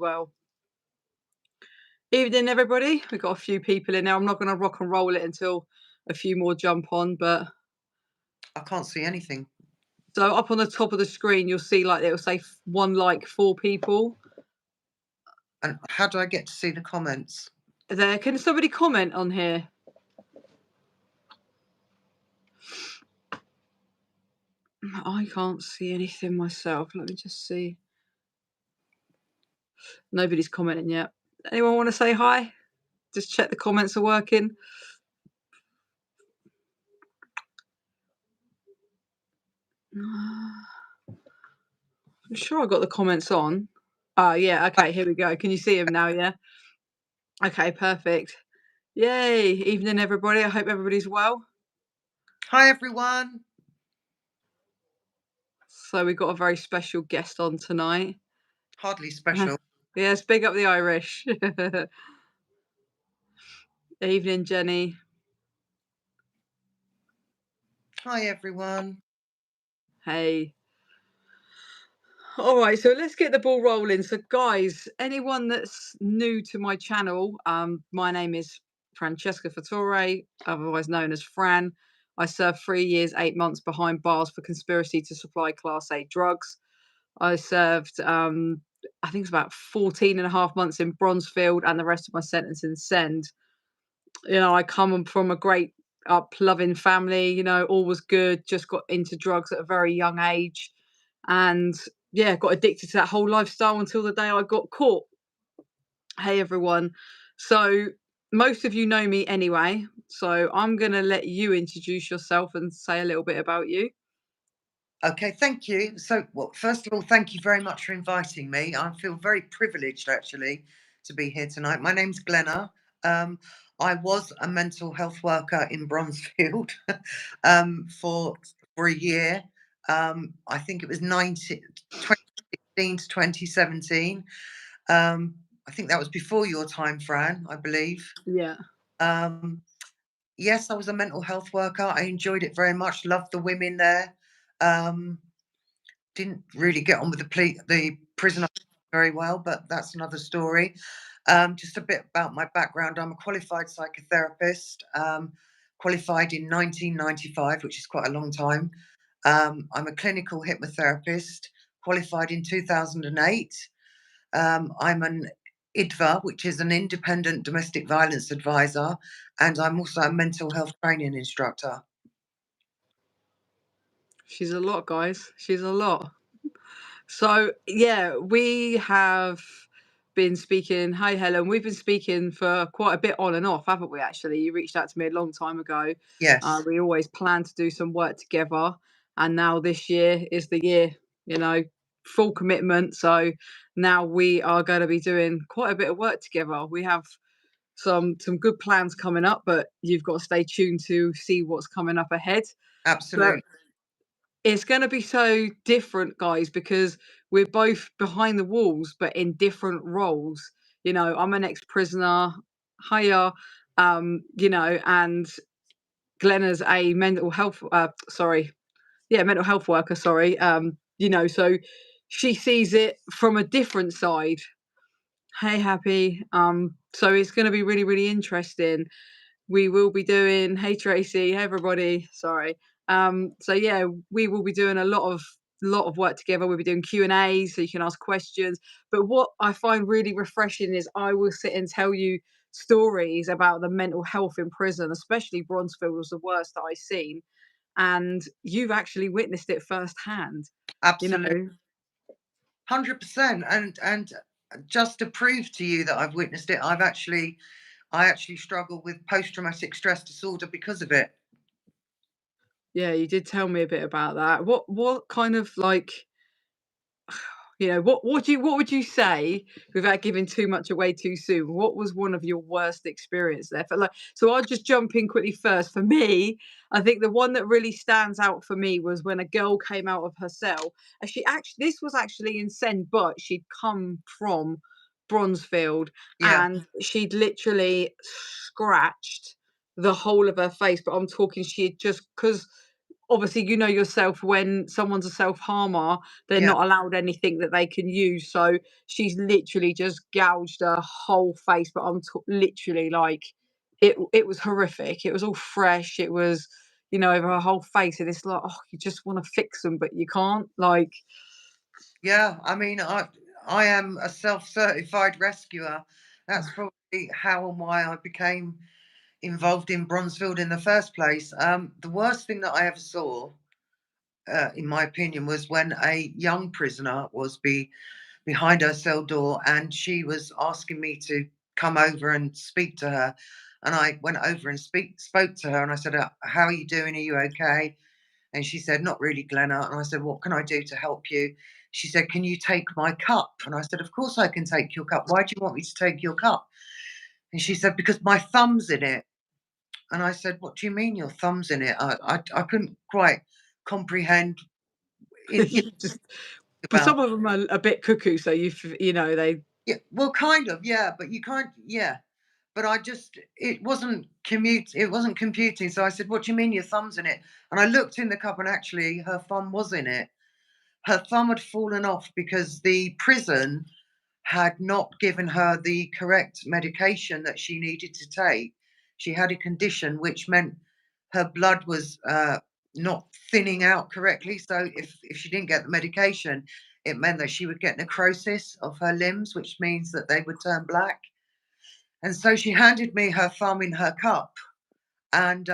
well. Evening, everybody. We've got a few people in now. I'm not going to rock and roll it until a few more jump on, but I can't see anything. so up on the top of the screen, you'll see like it'll say one like 4 people. And how do I get to see the comments? There, can somebody comment on here? I can't see anything myself. Let me just see. Nobody's commenting yet. Anyone want to say hi? Just check the comments are working. I'm sure I got the comments on. Yeah, okay, here we go. Can you see them now, yeah? Okay, perfect. Yay, evening everybody. I hope everybody's well. Hi, everyone. So we've got a very special guest on tonight. Hardly special. Yes, big up the Irish. Evening, Jenny. Hi, everyone. Hey. All right, so let's get the ball rolling. So, guys, anyone that's new to my channel, my name is Francesca Fattore, otherwise known as Fran. I served 3 years, 8 months behind bars for conspiracy to supply Class A drugs. I served, I think it's about 14 and a half months in Bronzefield and the rest of my sentence in Send. You know, I come from a great loving family, you know, all was good, just got into drugs at a very young age. And yeah, got addicted to that whole lifestyle until the day I got caught. Hey, everyone. So most of you know me anyway. So I'm going to let you introduce yourself and say a little bit about you. Okay, thank you. So, well, first of all, thank you very much for inviting me. I feel very privileged, actually, to be here tonight. My name's Glenna. I was a mental health worker in Bronzefield for a year. I think it was 2016 to 2017. I think that was before your time, Fran, I believe. Yeah. Yes, I was a mental health worker. I enjoyed it very much. Loved the women there. Um, didn't really get on with the prison very well, but that's another story. Just a bit about my background. I'm a qualified psychotherapist, qualified in 1995, which is quite a long time. I'm a clinical hypnotherapist, qualified in 2008. I'm an IDVA, which is an independent domestic violence advisor, and I'm also a mental health training instructor. She's a lot, guys. She's a lot. So yeah, we have been speaking. Hi, Helen. We've been speaking for quite a bit on and off, haven't we? Actually, you reached out to me a long time ago. Yes, We always planned to do some work together, and now this year is the year. You know, full commitment. So now we are going to be doing quite a bit of work together. We have some good plans coming up, but you've got to stay tuned to see what's coming up ahead. But absolutely. it's going to be so different, guys, because we're both behind the walls, but in different roles. You know, I'm an ex-prisoner, higher, you know, and Glenna's a mental health, mental health worker, sorry. You know, so she sees it from a different side. Hey, Happy. So it's going to be really, really interesting. We will be doing, hey Tracy, hey everybody, sorry. So yeah, we will be doing a lot of work together. We'll be doing Q&A so you can ask questions. But what I find really refreshing is I will sit and tell you stories about the mental health in prison, especially Bronzefield was the worst that I've seen. And you've actually witnessed it firsthand, you Absolutely. know. 100%. And just to prove to you that I've witnessed it, I actually struggle with post-traumatic stress disorder because of it. Yeah, you did tell me a bit about that. What kind of like, you know, what would you say without giving too much away too soon? What was one of your worst experience there? For like, so I'll just jump in quickly first. For me, I think the one that really stands out for me was when a girl came out of her cell. And this was actually in Send, but she'd come from Bronzefield Yeah. and she'd literally scratched the whole of her face. But I'm talking, she had just because obviously, you know yourself, when someone's a self-harmer, they're Yeah. not allowed anything that they can use, so she's literally just gouged her whole face, but I'm literally, like, it was horrific. It was all fresh, it was, over her whole face, and it's like, oh, you just wanna fix them, but you can't, like. Yeah, I mean, I am a self-certified rescuer. That's probably how and why I became involved in Bronzefield in the first place. The worst thing that I ever saw, in my opinion, was when a young prisoner was behind her cell door, and she was asking me to come over and speak to her. And I went over and spoke to her, and I said, "How are you doing? Are you okay?" And she said, "Not really, Glenna." And I said, "What can I do to help you?" She said, "Can you take my cup?" And I said, "Of course I can take your cup. Why do you want me to take your cup?" And she said, "Because my thumb's in it." And I said, "What do you mean your thumb's in it?" I couldn't quite comprehend in Just but about. some of them are a bit cuckoo, so they. Yeah, well, kind of, yeah, but you can't, yeah. But it wasn't computing. So I said, "What do you mean your thumb's in it?" And I looked in the cup, and actually her thumb was in it. Her thumb had fallen off because the prison had not given her the correct medication that she needed to take. She had a condition which meant her blood was not thinning out correctly. So if she didn't get the medication, it meant that she would get necrosis of her limbs, which means that they would turn black. And so she handed me her thumb in her cup, and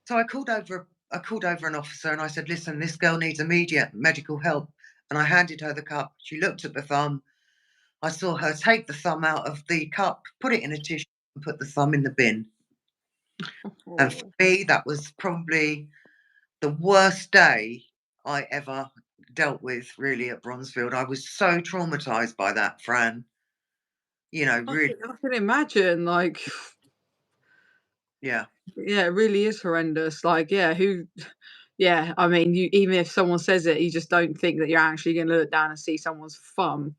so I called over an officer, and I said, "Listen, this girl needs immediate medical help." And I handed her the cup. She looked at the thumb. I saw her take the thumb out of the cup, put it in a tissue, and put the thumb in the bin. And for Oh. me, that was probably the worst day I ever dealt with, really, at Bronzefield. I was so traumatized by that, Fran. Really, I can imagine, like, yeah. yeah, it really is horrendous. Like, yeah, yeah, I mean, even if someone says it, you just don't think that you're actually going to look down and see someone's thumb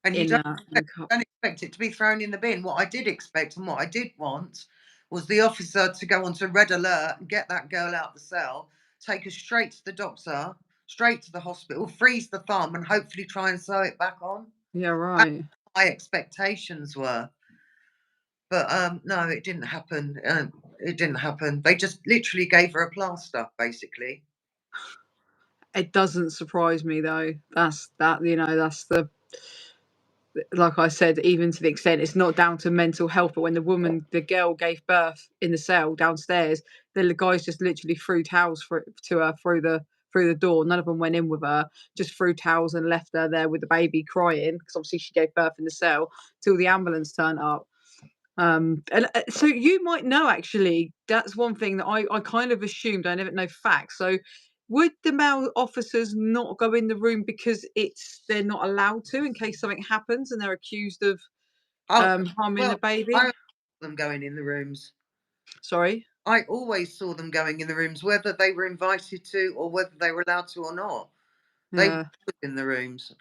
And you in a cup. don't expect it to be thrown in the bin. What I did expect and what I did want was the officer to go onto red alert and get that girl out the cell, take her straight to the doctor, straight to the hospital, freeze the thumb, and hopefully try and sew it back on. Yeah, That's right. what my expectations were. But no, it didn't happen. It didn't happen. They just literally gave her a plaster, basically. It doesn't surprise me though. That's the like I said, even to the extent it's not down to mental health, but when the girl gave birth in the cell downstairs, the guys just literally threw towels to her through the door. None of them went in with her, just threw towels and left her there with the baby crying because obviously she gave birth in the cell till the ambulance turned up. And so you might know actually. That's one thing that I kind of assumed. I never know facts. So would the male officers not go in the room because they're not allowed to in case something happens and they're accused of Oh, harming the well, I baby? saw them going in the rooms. Sorry. I always saw them going in the rooms, whether they were invited to or whether they were allowed to or not. They were Yeah. always in the rooms,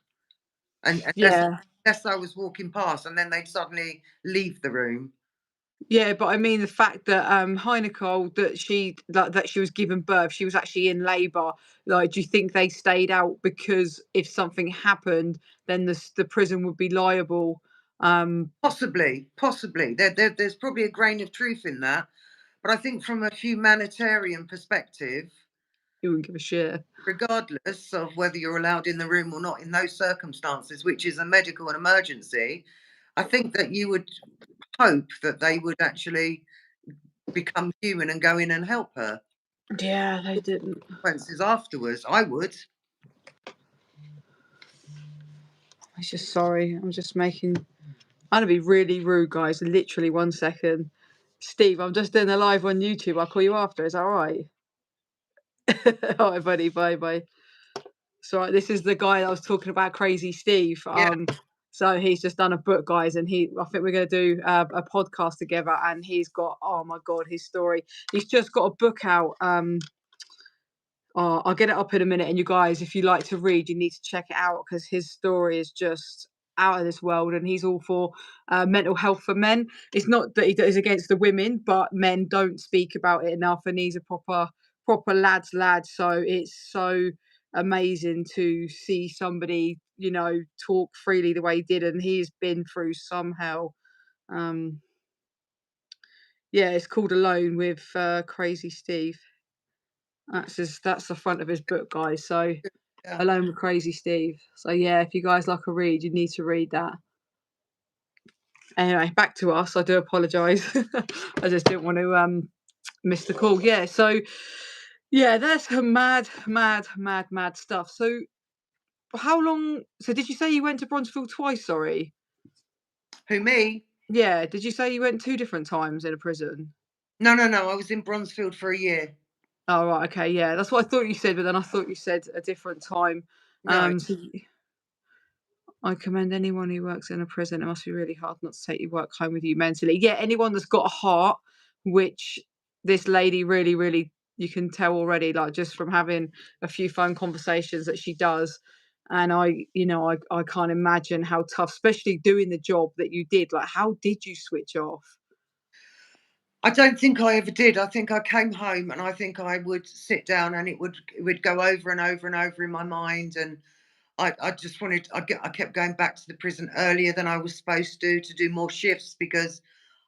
and Yeah. unless I was walking past, and then they'd suddenly leave the room. Yeah, but I mean the fact that Heinecole that she was given birth, she was actually in labour. Like, do you think they stayed out because if something happened, then the prison would be liable? Possibly, possibly. There's probably a grain of truth in that, but I think from a humanitarian perspective, You wouldn't give a shit. regardless of whether you're allowed in the room or not in those circumstances, which is a medical emergency, I think that you would hope that they would actually become human and go in and help her. Yeah, they didn't. Consequences afterwards, I would. I'm just sorry. I'm gonna be really rude, guys. Literally 1 second. Steve, I'm just doing a live on YouTube. I'll call you after. Is that all right? All right, buddy. Bye, bye. So this is the guy that I was talking about, Crazy Steve. Yeah. So he's just done a book, guys, and I think we're going to do a podcast together. And he's got, oh my god, his story. He's just got a book out. I'll get it up in a minute. And you guys, if you like to read, you need to check it out because his story is just out of this world. And he's all for mental health for men. It's not that he is against the women, but men don't speak about it enough. And he's a proper proper lads. So it's so amazing to see somebody, talk freely the way he did, and he's been through some hell. Um, yeah, it's called Alone with Crazy Steve. That's the front of his book, guys. So Yeah. Alone with Crazy Steve. So yeah, if you guys like a read, you need to read that. Anyway, back to us. I do apologise. I just didn't want to miss the call. Yeah, so yeah, that's some mad stuff. So how long? So did you say you went to Bronzefield twice? Sorry. Who, me? Yeah. Did you say you went 2 different times in a prison? No, no, no. I was in Bronzefield for a year. Oh right, okay, yeah. That's what I thought you said, but then I thought you said a different time. No. So I commend anyone who works in a prison. It must be really hard not to take your work home with you mentally. Yeah, anyone that's got a heart, which this lady really, you can tell already, like just from having a few phone conversations that she does. And I can't imagine how tough, especially doing the job that you did. Like, how did you switch off? I don't think I ever did. I think I came home and I think I would sit down and it would go over and over and over in my mind. And I just wanted, I kept going back to the prison earlier than I was supposed to do more shifts because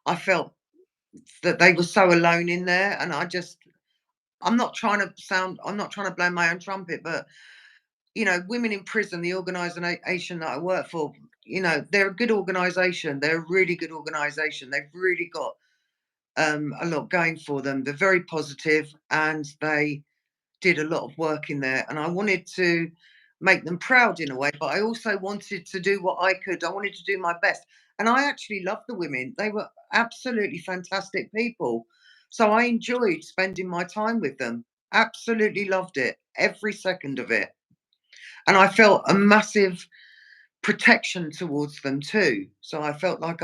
I felt that they were so alone in there. And I'm not trying to blow my own trumpet, but women in prison, the organisation that I work for, they're a good organisation. They're a really good organisation. They've really got a lot going for them. They're very positive and they did a lot of work in there. And I wanted to make them proud in a way, but I also wanted to do what I could. I wanted to do my best. And I actually loved the women. They were absolutely fantastic people. So I enjoyed spending my time with them. Absolutely loved it, every second of it. And I felt a massive protection towards them too. So I felt like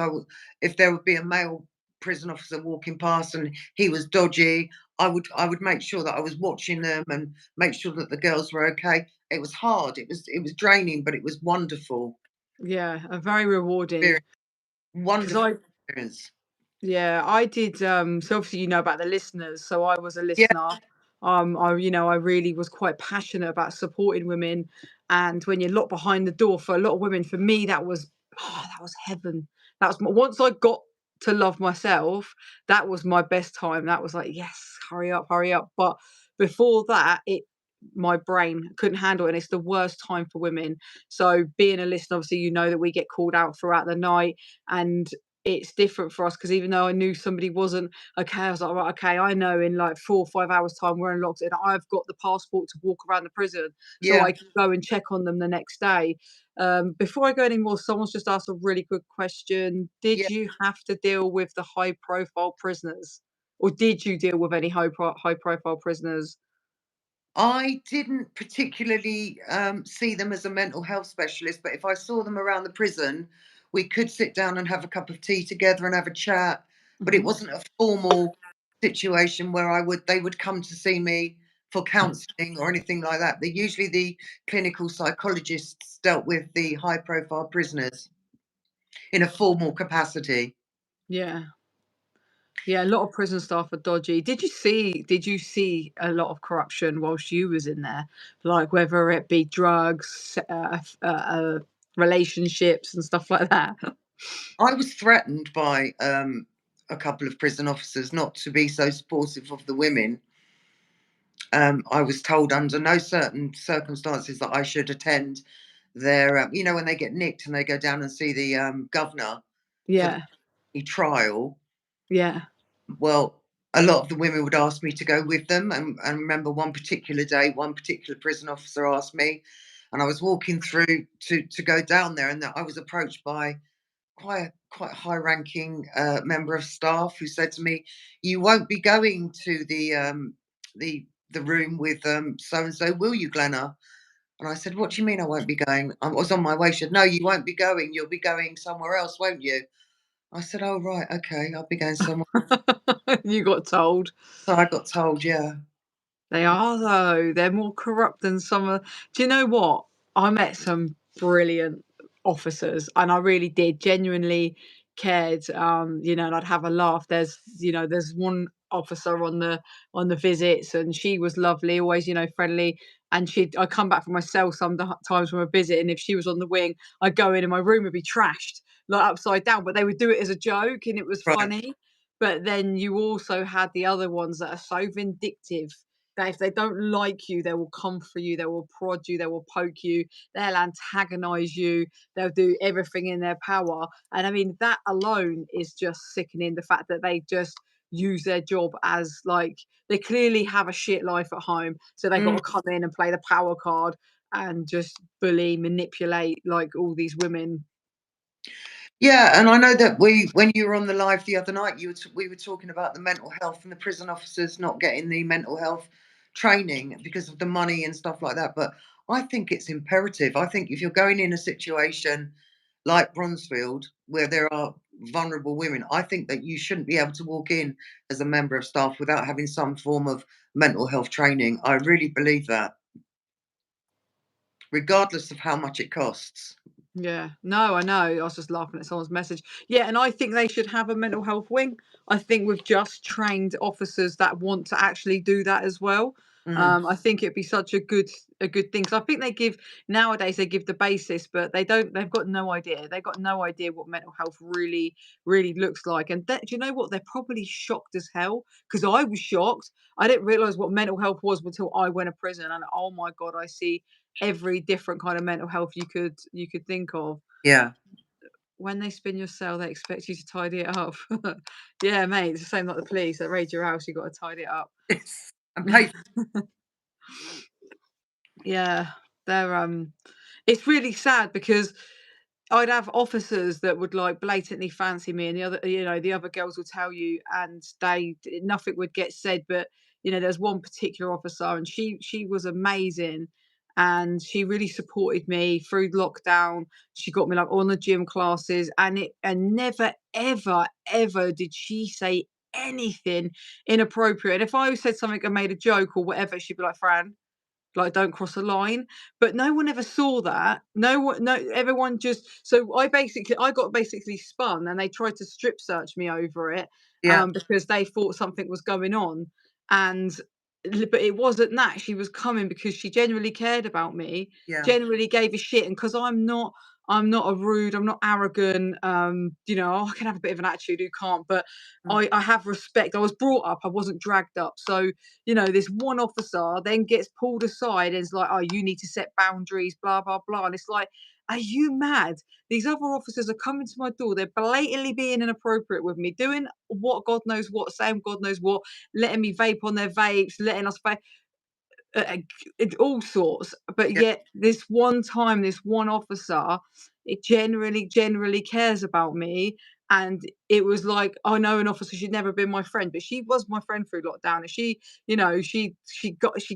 if there would be a male prison officer walking past and he was dodgy, I would make sure that I was watching them and make sure that the girls were okay. It was hard. It was draining, but it was wonderful. Yeah, a very rewarding Experience. because Wonderful I experience. Yeah, I did, so obviously you know about the listeners, so I was a Yeah, listener. I really was quite passionate about supporting women, and when you're locked behind the door for a lot of women, for me that was heaven. That was once I got to love myself, that was my best time. That was like, yes, hurry up, hurry up. But before that, my brain couldn't handle it, and it's the worst time for women. So being a listener, obviously, you know that we get called out throughout the night, and it's different for us because even though I knew somebody wasn't okay, I was like, right, okay, I know in like 4 or 5 hours' time we're unlocked and I've got the passport to walk around the prison so yeah, I can go and check on them the next day. Before I go any more, someone's just asked a really good question. Did yeah. you have to deal with the high profile prisoners? Or did you deal with any high profile prisoners? I didn't particularly see them as a mental health specialist, but if I saw them around the prison, we could sit down and have a cup of tea together and have a chat. But it Mhm. wasn't a formal situation where they would come to see me for counselling or anything like that. They usually the clinical psychologists dealt with the high profile prisoners in a formal capacity. Yeah. Yeah, a lot of prison staff are dodgy. Did you see a lot of corruption whilst you was in there? Like whether it be drugs, relationships and stuff like that? I was threatened by a couple of prison officers not to be so supportive of the women. I was told under no certain circumstances that I should attend when they get nicked and they go down and see the governor for Yeah, the trial. yeah, Well, a lot of the women would ask me to go with them. And I remember one particular day, one particular prison officer asked me, and I was walking through to go down there, and I was approached by quite a high-ranking member of staff who said to me, "You won't be going to the room with so and so, will you, Glenna?" And I said, "What do you mean I won't be going?" I was on my way. She said, "No, you won't be going. You'll be going somewhere else, won't you?" I said, "Oh right, okay, I'll be going somewhere." you got told. So I got told, yeah, They are though. They're more corrupt than some of. Do you know what? I met some brilliant officers, and I really did genuinely cared. And I'd have a laugh. There's one officer on the visits, and she was lovely, always, you know, friendly. And I come back from my cell sometimes from a visit, and if she was on the wing, I'd go in and my room would be trashed, like upside down. But they would do it as a joke, and it was Right. funny. But then you also had the other ones that are so vindictive that if they don't like you, they will come for you, they will prod you, they will poke you, they'll antagonize you, they'll do everything in their power. And I mean, that alone is just sickening. The fact that they just use their job as like they clearly have a shit life at home, so they got Mm. to come in and play the power card and just bully, manipulate like all these women. Yeah, and I know that when you were on the live the other night, we were talking about the mental health and the prison officers not getting the mental health training because of the money and stuff like that. But I think it's imperative. I think if you're going in a situation like Bronzefield, where there are vulnerable women, I think that you shouldn't be able to walk in as a member of staff without having some form of mental health training. I really believe that, regardless of how much it costs. Yeah. No, I know. I was just laughing at someone's message. Yeah, and I think they should have a mental health wing. I think with just trained officers that want to actually do that as well. Mm, I think it'd be such a good thing. So I think they give nowadays they give the basis, but they don't. They've got no idea. They've got no idea what mental health really looks like. And that, do you know what? They're probably shocked as hell because I was shocked. I didn't realize what mental health was until I went to prison, and oh my god, I see every different kind of mental health you could think of. yeah. When they spin your cell, they expect you to tidy it up. Yeah, mate, it's the same like the police that raid your house, you got to tidy it up. Yes. And pay. Yeah, they're it's really sad because I'd have officers that would like blatantly fancy me, and the other, you know, the other girls will tell you, and nothing would get said. But you know, there's one particular officer, and she was amazing, and she really supported me through lockdown. She got me like on the gym classes, and never ever did she say anything inappropriate. And if I said something and made a joke or whatever, she'd be like, "Fran, like, don't cross a line." But no one ever saw that. No, everyone just, so I got basically spun, and they tried to strip search me over it, Yeah, because they thought something was going on. And but it wasn't that. She was coming because she genuinely cared about me, yeah. genuinely gave a shit. And because I'm not a rude, I'm not arrogant, you know, I can have a bit of an attitude, who can't? But Mm, I have respect. I was brought up, I wasn't dragged up. So you know, this one officer then gets pulled aside and is like, "Oh, you need to set boundaries, blah, blah, blah." And it's like, are you mad? These other officers are coming to my door. They're blatantly being inappropriate with me, doing what God knows what, saying God knows what, letting me vape on their vapes, letting us vape, uh, all sorts. But yeah, yet, this one time, this one officer, it generally cares about me. And it was like, I know an officer, she'd never been my friend, but she was my friend through lockdown. And she, you know, she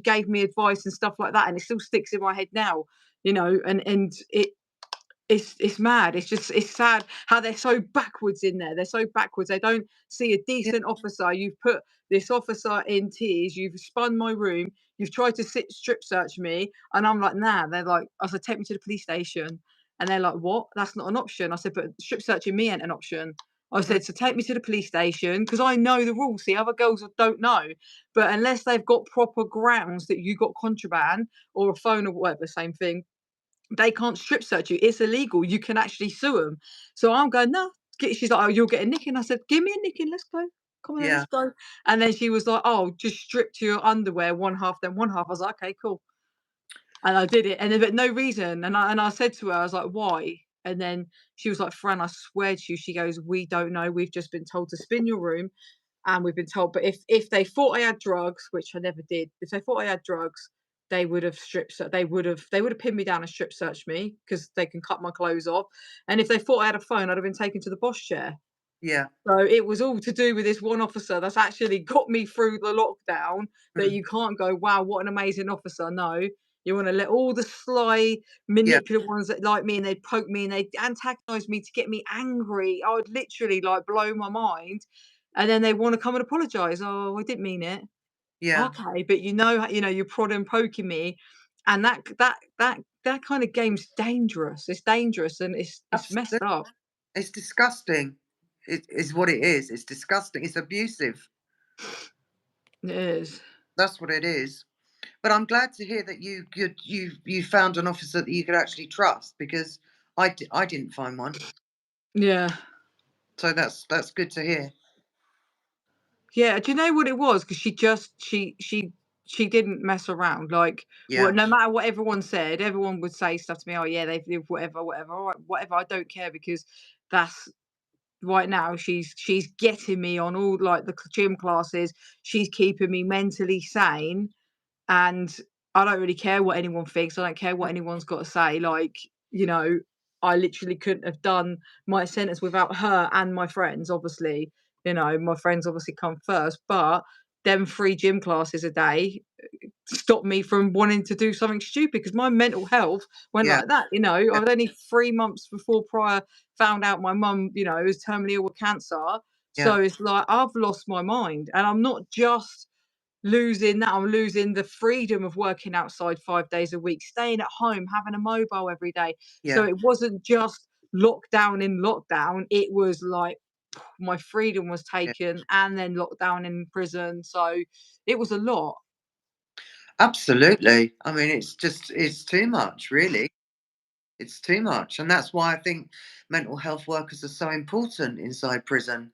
gave me advice and stuff like that, and it still sticks in my head now. You know, and it's mad. It's just it's sad how they're so backwards in there. They're so backwards. They don't see a yeah, decent officer. You've put this officer in tears. You've spun my room. You've tried to strip search me, and I'm like, nah. They're like, I said, take me to the police station, and they're like, what? That's not an option. I said, but strip searching me ain't an option. I mm, said, so take me to the police station because I know the rules. The other girls don't know, but unless they've got proper grounds that you got contraband or a phone or whatever, same thing, they can't strip search you. It's illegal. You can actually sue them. So I'm going, no. She's like, oh, you'll get a nicking. I said, give me a nicking. Let's go. Come on, then, yeah, let's go. And then she was like, oh, just strip to your underwear, one half, then one half. I was like, okay, cool. And I did it. And then, but no reason. And I said to her, I was like, why? And then she was like, Fran, I swear to you, she goes, we don't know. We've just been told to spin your room, and we've been told, but if they thought I had drugs, which I never did, if they thought I had drugs, they would have they would have pinned me down and strip searched me because they can cut my clothes off. And if they thought I had a phone, I'd have been taken to the boss chair. yeah, So it was all to do with this one officer that's actually got me through the lockdown. That mm, you can't go, wow, what an amazing officer. No, you want to let all the sly, yeah, manipulative ones that like me, and they'd poke me and they'd antagonize me to get me angry. I would literally like blow my mind. And then they want to come and apologize. Oh, I didn't mean it. yeah. Okay, but you know, you're prodding and poking me, and that kind of game's dangerous. It's dangerous and it's messed Absolutely. up. It's disgusting. It is what it is. It's disgusting. It's abusive. It is. That's what it is. But I'm glad to hear that you found an officer that you could actually trust, because I didn't find one. Yeah. So that's good to hear. Yeah, do you know what it was? 'Cause she didn't mess around, like, Yeah, no matter what everyone said, everyone would say stuff to me, "Oh, yeah, they've lived whatever, whatever." Alright, whatever, I don't care because that's right now, she's getting me on all, like, the gym classes, she's keeping me mentally sane, and I don't really care what anyone thinks, I don't care what anyone's got to say, like, you know, I literally couldn't have done my sentence without her and my friends, obviously, my friends obviously come first, but them 3 gym classes a day stopped me from wanting to do something stupid because my mental health went yeah, like that, I yeah, was only 3 months before prior found out my mum, was terminally ill with cancer, yeah, so it's like I've lost my mind, and I'm not just losing that, I'm losing the freedom of working outside 5 days a week, staying at home, having a mobile every day. So yeah. it wasn't just lockdown in lockdown, it was like my freedom was Yeah. taken and then lockdown in prison. So it was a lot. Absolutely. I mean, it's too much, really. It's too much, and that's why I think mental health workers are so important inside prison.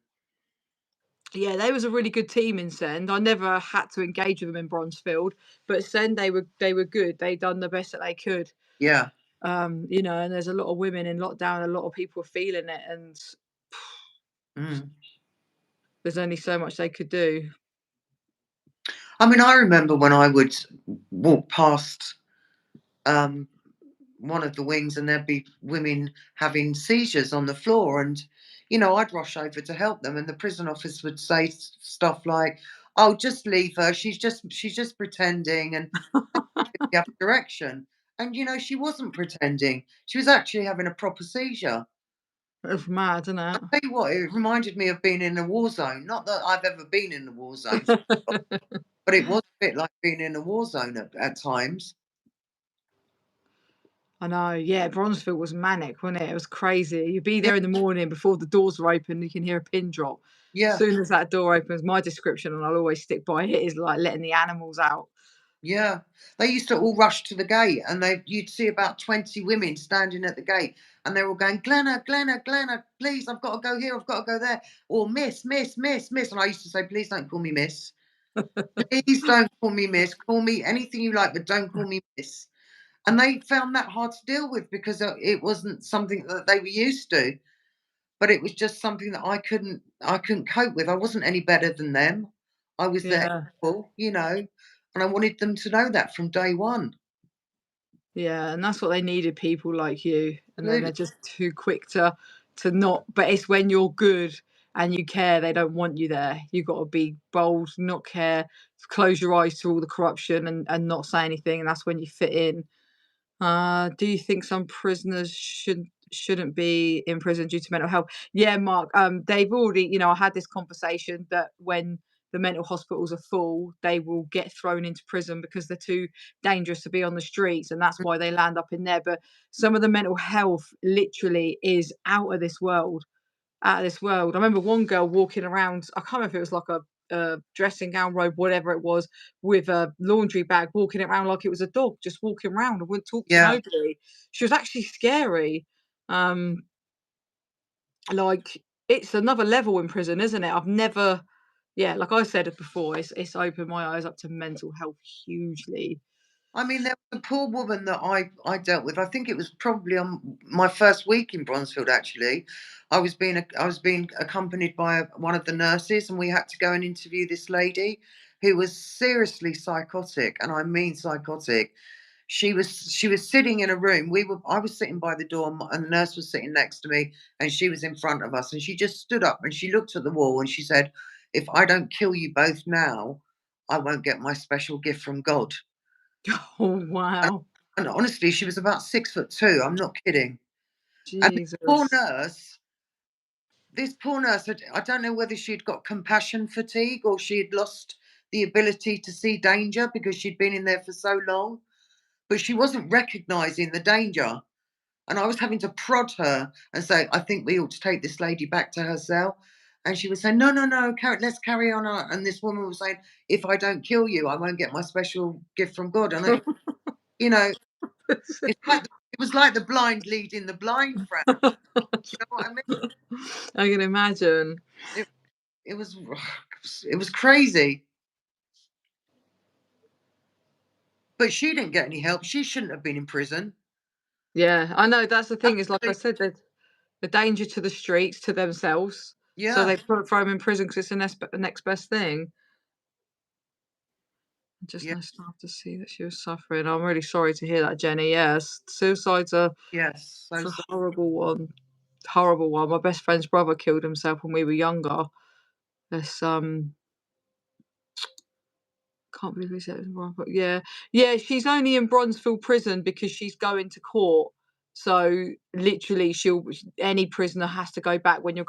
Yeah, they was a really good team in Send. I never had to engage with them in Bronzefield, but Send they were good. They done the best that they could. Yeah. And there's a lot of women in lockdown, a lot of people are feeling it, and Mm. there's only so much they could do. I mean, I remember when I would walk past um, one of the wings, and there'd be women having seizures on the floor, and I'd rush over to help them, and the prison office would say stuff like, "Oh, just leave her. She's just pretending," and the other direction. And she wasn't pretending. She was actually having a proper seizure. It's mad, isn't it? Tell you what, it reminded me of being in a war zone. Not that I've ever been in a war zone, but it was a bit like being in a war zone at times. I know, yeah, Bronzefield was manic, wasn't it? It was crazy. You'd be Yeah, there in the morning before the doors are open, you can hear a pin drop. As yeah, soon as that door opens, my description, and I'll always stick by it, is like letting the animals out. yeah. They used to all rush to the gate, and you'd see about 20 women standing at the gate, and they're all going, "Glenna, Glenna, Glenna, please, I've got to go here, I've got to go there," or "Miss, Miss, Miss, Miss." And I used to say, "Please don't call me Miss. Please don't call me Miss. Call me anything you like, but don't call me Miss." And they found that hard to deal with, because it wasn't something that they were used to. But it was just something that I couldn't cope with. I wasn't any better than them. I was their Yeah. equal, and I wanted them to know that from day one. Yeah, and that's what they needed, people like you, and then Absolutely. they're just too quick to not, but it's when you're good and you care, they don't want you there. You gotta be bold, not care, close your eyes to all the corruption and not say anything, and that's when you fit in. Do you think some prisoners shouldn't be in prison due to mental health? Yeah, Mark. They've already, I had this conversation that when the mental hospitals are full, they will get thrown into prison because they're too dangerous to be on the streets, and that's why they land up in there. But some of the mental health literally is out of this world, out of this world. I remember one girl walking around, I can't remember if it was like a dressing gown robe, whatever it was, with a laundry bag, walking around like it was a dog, just walking around and wouldn't talk to Yeah. nobody. She was actually scary. Um, like it's another level in prison, isn't it? I've never, yeah, like I said before, it's opened my eyes up to mental health hugely. I mean, there was a poor woman that I dealt with. I think it was probably on my first week in Bronzefield. Actually, I was being accompanied by one of the nurses, and we had to go and interview this lady who was seriously psychotic, and I mean psychotic. She was sitting in a room. I was sitting by the door, and the nurse was sitting next to me, and she was in front of us. And she just stood up and she looked at the wall and she said, "If I don't kill you both now, I won't get my special gift from God." Oh And, wow, and honestly, she was about 6'2". I'm not kidding. And Jesus. this poor nurse, I don't know whether she'd got compassion fatigue or she had lost the ability to see danger because she'd been in there for so long, but she wasn't recognizing the danger. And I was having to prod her and say, "I think we ought to take this lady back to her cell." And she was saying, "No, no, no, let's carry on." And this woman was saying, "If I don't kill you, I won't get my special gift from God." And you know, it was like the blind leading the blind, friend. You know what I mean? I can imagine. It, it was it was crazy. But she didn't get any help. She shouldn't have been in prison. Yeah, I know, that's the thing is, like I Absolutely. said, the danger to the streets, to themselves, so Yeah, they throw 'em in prison 'cause it's the next best thing. Just yeah, nice to have to see that she was suffering. I'm really sorry to hear that, Jenny. Yes, suicide's yes. it's So a sorry. horrible one. Horrible one. My best friend's brother killed himself when we were younger. It's, can't believe we said it was wrong, but yeah. Yeah, she's only in Bronzefield prison because she's going to court. So, literally, any prisoner has to go back when you've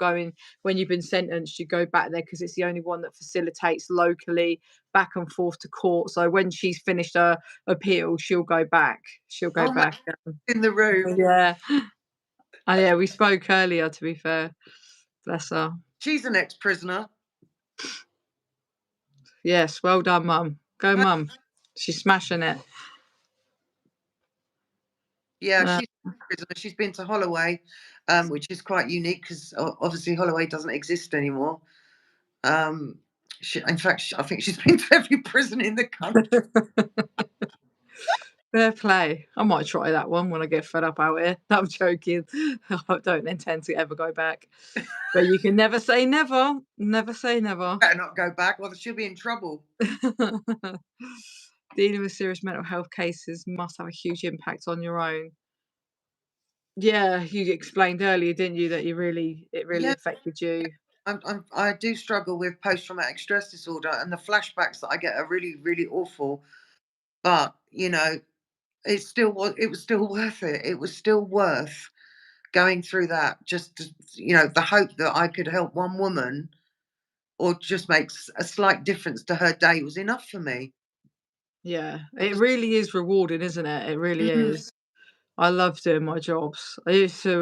been sentenced, you go back there because it's the only one that facilitates locally back and forth to court. So when she's finished her appeal, she'll go back. She'll go Oh, man, back, in the room. yeah. Oh, yeah, we spoke earlier, to be fair. Bless her. She's an ex-prisoner. Yes, well done, mum. Go, mum. She's smashing it. Yeah, Uh, she's a prisoner. She's been to Holloway, which is quite unique because obviously Holloway doesn't exist anymore. Um, in fact, I think she's been to every prison in the country. Fair play. I might try that one when I get fed up out here. I'm joking. I don't intend to ever go back. But you can never say never. Never say never. Better not go back, or she'll be in trouble. Dealing with serious mental health cases must have a huge impact on your own. Yeah, you explained earlier, didn't you, that it really Yeah, affected you. I do struggle with post-traumatic stress disorder, and the flashbacks that I get are really, really awful. But it was still worth it. It was still worth going through that. Just to, the hope that I could help one woman or just makes a slight difference to her day was enough for me. Yeah, It it was. really is rewarding, isn't it? It really Mhm. is. I love doing my jobs. I used to,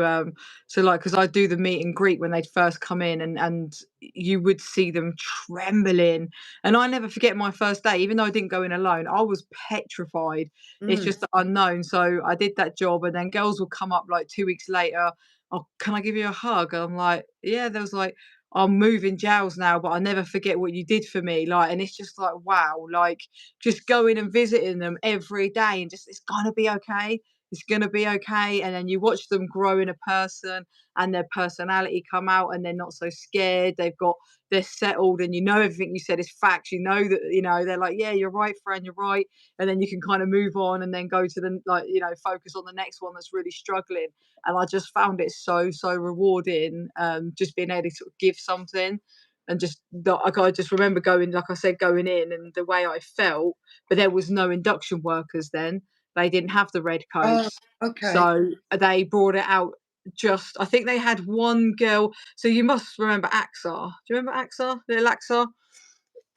like, because I do the meet and greet when they first come in, and you would see them trembling. And I never forget my first day, even though I didn't go in alone, I was petrified. It's Mm. just the unknown. So I did that job, and then girls would come up like 2 weeks later. Oh, can I give you a hug? And I'm like, yeah. There was like, I'm moving jails now, but I never forget what you did for me. Like, and it's just like, wow, like just going and visiting them every day, and just it's gonna be okay, it's gonna be okay. And then you watch them grow in a person and their personality come out, and they're not so scared. They're settled, and you know everything you said is facts. You know that, they're like, yeah, you're right, friend, you're right. And then you can kind of move on and then go to the, like, focus on the next one that's really struggling. And I just found it so, so rewarding, just being able to sort of give something. And just like, I just remember going, like I said, going in and the way I felt, but there was no induction workers then. They didn't have the red Oh, coats. okay. So they brought it out, just I think they had one girl. So you must remember AXA. Do you remember AXA? Little AXA?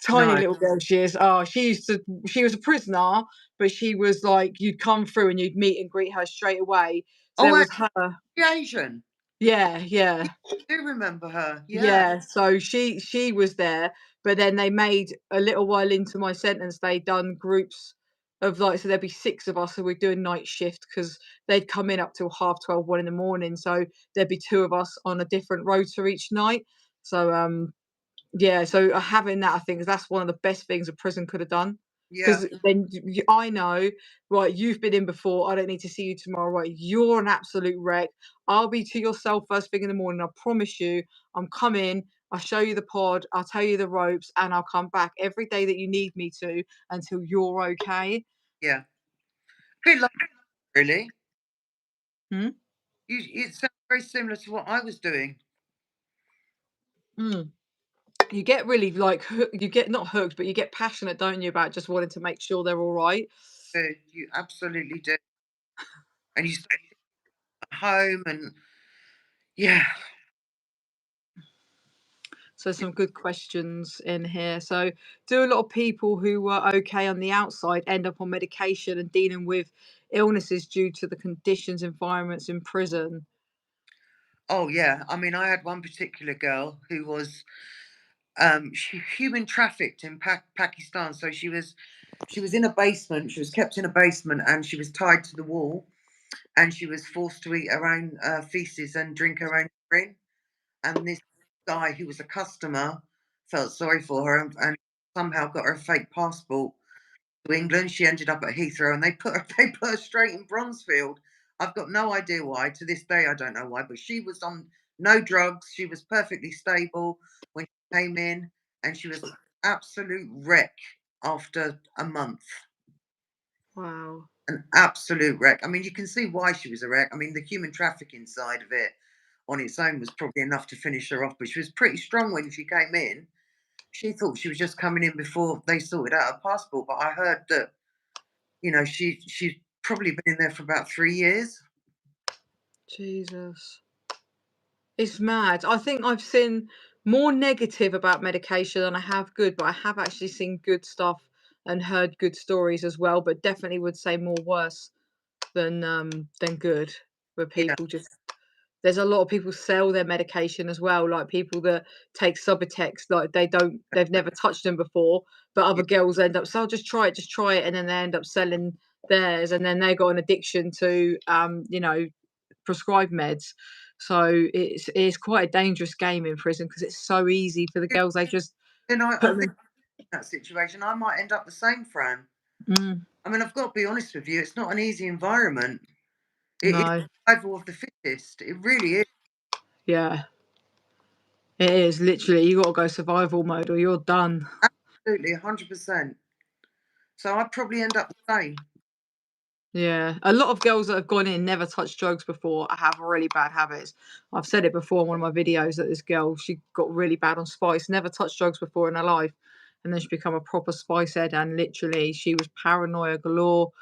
Tiny No. little girl she is. Oh, she was a prisoner, but she was like, you'd come through and you'd meet and greet her straight away. So there Oh, was her. Asian. Yeah, Yeah, yeah. I do remember her. Yeah. Yeah, so she was there, but then they made a little while into my sentence, they'd done groups of, like, so there'd be 6 of us, so we're doing night shift because 'cause they'd come in up till 12:30, 1 in the morning, so there'd be 2 of us on a different rota each night. So, yeah, so, having that, I think that's one of the best things a prison could have done, Yeah. because then I know, right, you've been in before, I don't need to see you tomorrow, right, you're an absolute wreck. I'll be to yourself first thing in the morning, I promise you, I'm coming, I'll show you the pod, I'll tell you the ropes, and I'll come back every day that you need me to until you're okay. Yeah. Bit like, really. Hmm? It sounds very similar to what I was doing. Mm. You get really, like, you get not hooked, but you get passionate, don't you, about just wanting to make sure they're all right. You absolutely do. And you stay at home and yeah. So some good questions in here. So, do a lot of people who were okay on the outside end up on medication and dealing with illnesses due to the conditions, environments in prison? Oh yeah, I mean, I had one particular girl who was she human trafficked in Pakistan. So she was in a basement. She was kept in a basement, and she was tied to the wall, and she was forced to eat her own feces and drink her own urine. And this guy who was a customer felt sorry for her, and somehow got her a fake passport to England. She ended up at Heathrow, and they put her they put her straight in Bronzefield. I've got no idea why. To this day, I don't know why. But she was on no drugs. She was perfectly stable when she came in, and she was an absolute wreck after a month. Wow. An absolute wreck. I mean, you can see why she was a wreck. I mean, the human trafficking side of it on its own was probably enough to finish her off, but she was pretty strong when she came in. She thought she was just coming in before they sorted out her passport, but I heard that, she's probably been in there for about 3 years. Jesus. It's mad. I think I've seen more negative about medication than I have good, but I have actually seen good stuff and heard good stories as well, but definitely would say more worse than good, where Yeah, people just there's a lot of people sell their medication as well, like people that take Subutex, like they've never touched them before, but yeah, other girls end up, "So just try it," and then they end up selling theirs, and then they got an addiction to, prescribed meds. So it's quite a dangerous game in prison because it's so easy for the yeah. girls. They just And put I them think in. in that situation, I might end up the same, Fran. Mm, I mean, I've got to be honest with you, it's not an easy environment. It is no, survival of the fittest. It really is. yeah, it is literally you got to go survival mode or you're done. Absolutely, 100%. So I'd probably end up the same. Yeah, a lot of girls that have gone in never touched drugs before have really bad habits. I've said it before in one of my videos that this girl, she got really bad on spice, never touched drugs before in her life, and then she become a proper spice head, and literally she was paranoia galore.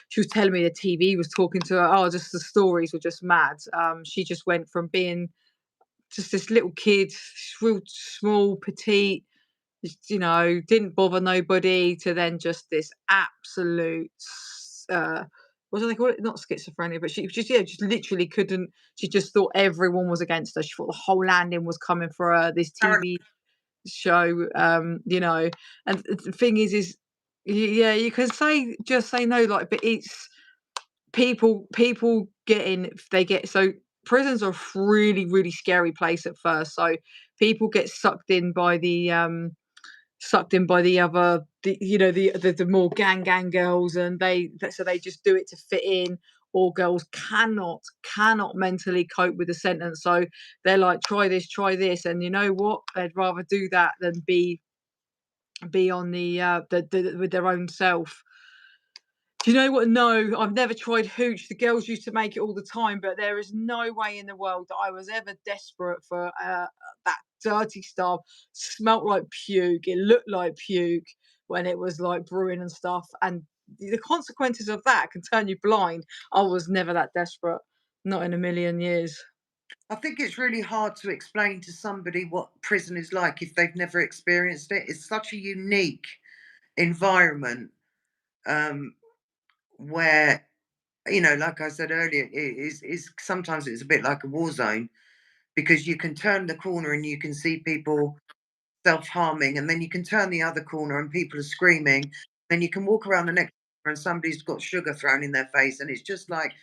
She was telling me the TV was talking to her. Oh, just the stories were just mad. She just went from being just this little kid, real small, petite, didn't bother nobody, to then just this absolute, what do they call it? Not schizophrenia, but she just, yeah, just literally couldn't. She just thought everyone was against her. She thought the whole landing was coming for her. This Paranoid. TV show, and the thing is, yeah, you can just say no, like, but it's people getting they get so prisons are a really, really scary place at first. So people get sucked in by the other, the more gang girls, and so they just do it to fit in. Or girls cannot mentally cope with the sentence, so they're like, try this, and you know what? They'd rather do that than be on with their own self. Do you know what? No, I've never tried hooch. The girls used to make it all the time, but there is no way in the world that I was ever desperate for that dirty stuff. Smelt like puke. It looked like puke when it was like brewing and stuff. And the consequences of that can turn you blind. I was never that desperate. Not in a million years. I think it's really hard to explain to somebody what prison is like if they've never experienced it. It's such a unique environment, um, where, like I said earlier, is sometimes it's a bit like a war zone, because you can turn the corner and you can see people self-harming, and then you can turn the other corner and people are screaming. Then you can walk around the next corner and somebody's got sugar thrown in their face, and it's just like,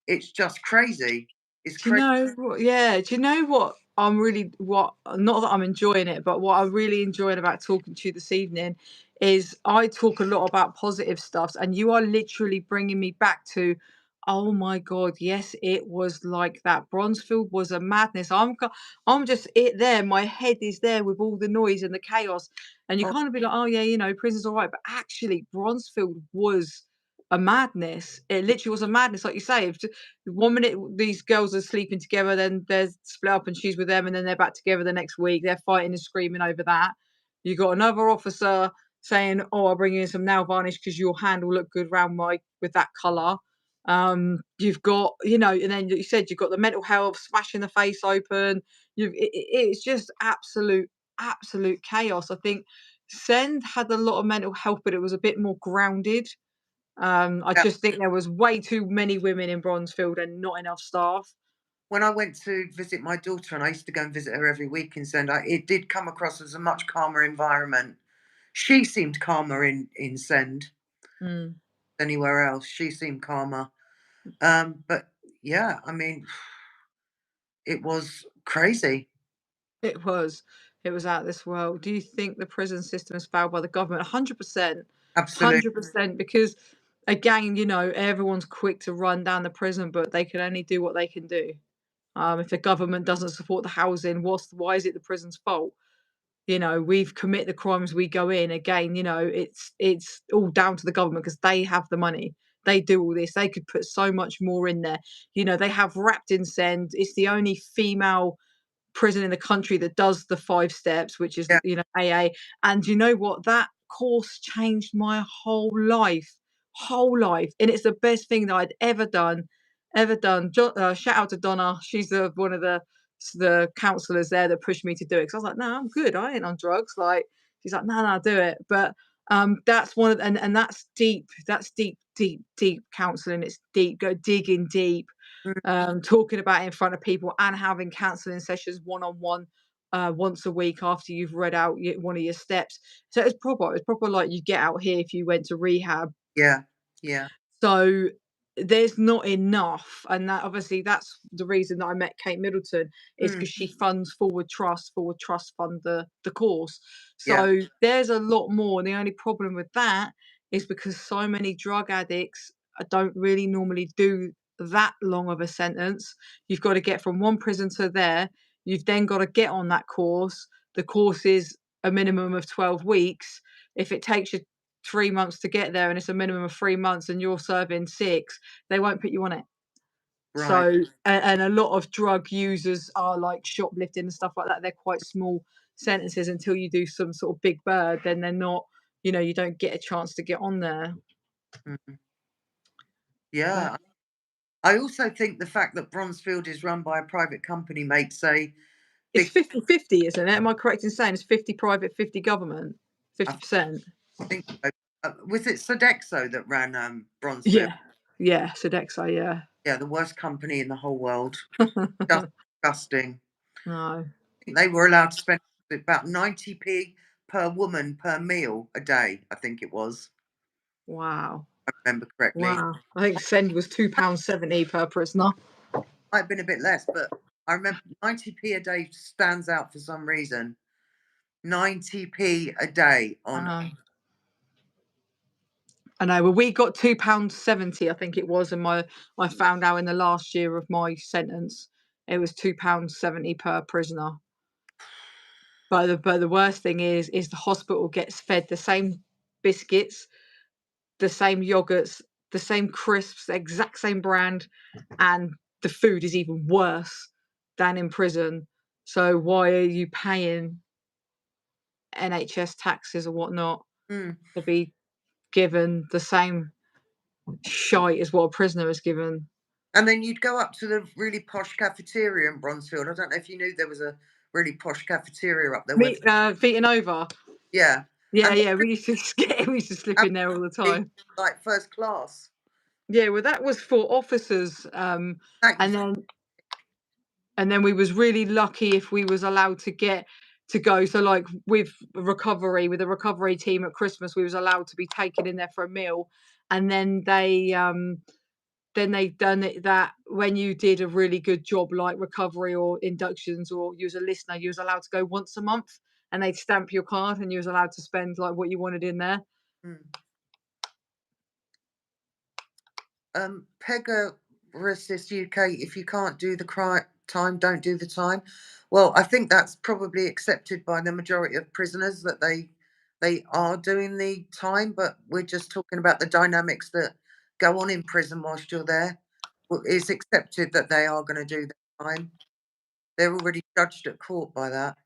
it's just crazy. It's Do you crazy. know what? Yeah. Do you know what I'm really what not that I'm enjoying it, but what I'm really enjoying about talking to you this evening is I talk a lot about positive stuff, and you are literally bringing me back to, oh my God, yes, it was like that. Bronzefield was a madness. I'm just it there. My head is there with all the noise and the chaos, and you Oh, kind of be like, oh yeah, prison's all right, but actually, Bronzefield was a madness. It literally was a madness, like you say. If 1 minute these girls are sleeping together, then they're split up and she's with them, and then they're back together the next week. They're fighting and screaming over that. You got another officer saying, "Oh, I'll bring you in some nail varnish because your hand will look good round my with that colour." You've got, and then you said you've got the mental health, smashing the face open. It's just absolute chaos. I think Send had a lot of mental health, but it was a bit more grounded. I yeah. just think there was way too many women in Bronzefield and not enough staff. when I went to visit my daughter, and I used to go and visit her every week in Send, it did come across as a much calmer environment. She seemed calmer in Send Mm. than anywhere else. She seemed calmer. But yeah, I mean, it was crazy. It was. It was out of this world. Do you think the prison system is failed by the government? 100%. Absolutely. 100% because again, everyone's quick to run down the prison, but they can only do what they can do. If the government doesn't support the housing, why is it the prison's fault? We've commit the crimes, we go in again. It's all down to the government because they have the money. They do all this. They could put so much more in there. They have wrapped in Send. It's the only female prison in the country that does the 5 steps, which is, Yeah. AA, and you know what? That course changed my whole life, and it's the best thing that I'd ever done. Shout out to Donna. She's one of the counselors there that pushed me to do it, 'cause I was like, "No, I'm good. I ain't on drugs." Like, she's like, "No, no, do it." But, that's one of and that's deep. That's deep, deep, deep counseling. It's deep. Go digging deep, Mm, talking about it in front of people and having counselling sessions one-on-one, once a week after you've read out one of your steps. So it's proper like you get out here if you went to rehab. yeah. Yeah. So there's not enough, and that's the reason that I met Kate Middleton, is Mm, because she funds Forward Trust fund the course. yeah. So there's a lot more, and the only problem with that is because so many drug addicts don't really normally do that long of a sentence. You've got to get from one prison to there. You've then got to get on that course. The course is a minimum of 12 weeks. If it takes you 3 months to get there and it's a minimum of 3 months and you're serving 6, they won't put you on it. Right. So and a lot of drug users are like shoplifting and stuff like that. They're quite small sentences until you do some sort of big bird, then they're not, you don't get a chance to get on there. Mm, But yeah. I also think the fact that Bronzefield is run by a private company makes a it's big. 50-50, isn't it? Am I correct in saying it's 50 private, 50 government? I 50%? think so. Was it Sodexo that ran Bronzefield? Yeah. Yeah, Sodexo, yeah. Yeah, the worst company in the whole world. Just disgusting. No. I think they were allowed to spend about 90p per woman per meal a day, I think it was, Wow. if I remember correctly. Wow. I think Send was £2.70 per prisoner. Might have been a bit less, but I remember 90p a day stands out for some reason. 90p a day I on. know. I know. Well, we got £2.70, I think it was, and I found out in the last year of my sentence, it was £2.70 per prisoner. But the worst thing is the hospital gets fed the same biscuits, the same yogurts, the same crisps, the exact same brand, and the food is even worse than in prison. So why are you paying NHS taxes or whatnot Mm. to be given the same shite as what a prisoner is given? And then you'd go up to the really posh cafeteria in Bronzefield. I don't know if you knew there was a really posh cafeteria up there where, Beaten over. yeah. Yeah, And yeah, we used to slip in there all the they time. like first class. Yeah, well, that was for officers, Thank you. and then we was really lucky if we was allowed to get to go. So, like, with the recovery team at Christmas, we was allowed to be taken in there for a meal, and then they done it that when you did a really good job, like recovery or inductions, or you was a listener, you was allowed to go once a month, and they'd stamp your card, and you was allowed to spend like what you wanted in there. Mm. Pegasus UK, if you can't do the time, don't do the time. Well, I think that's probably accepted by the majority of prisoners that they are doing the time, but we're just talking about the dynamics that go on in prison whilst you're there. Well, it's accepted that they are going to do the time. They're already judged at court by that.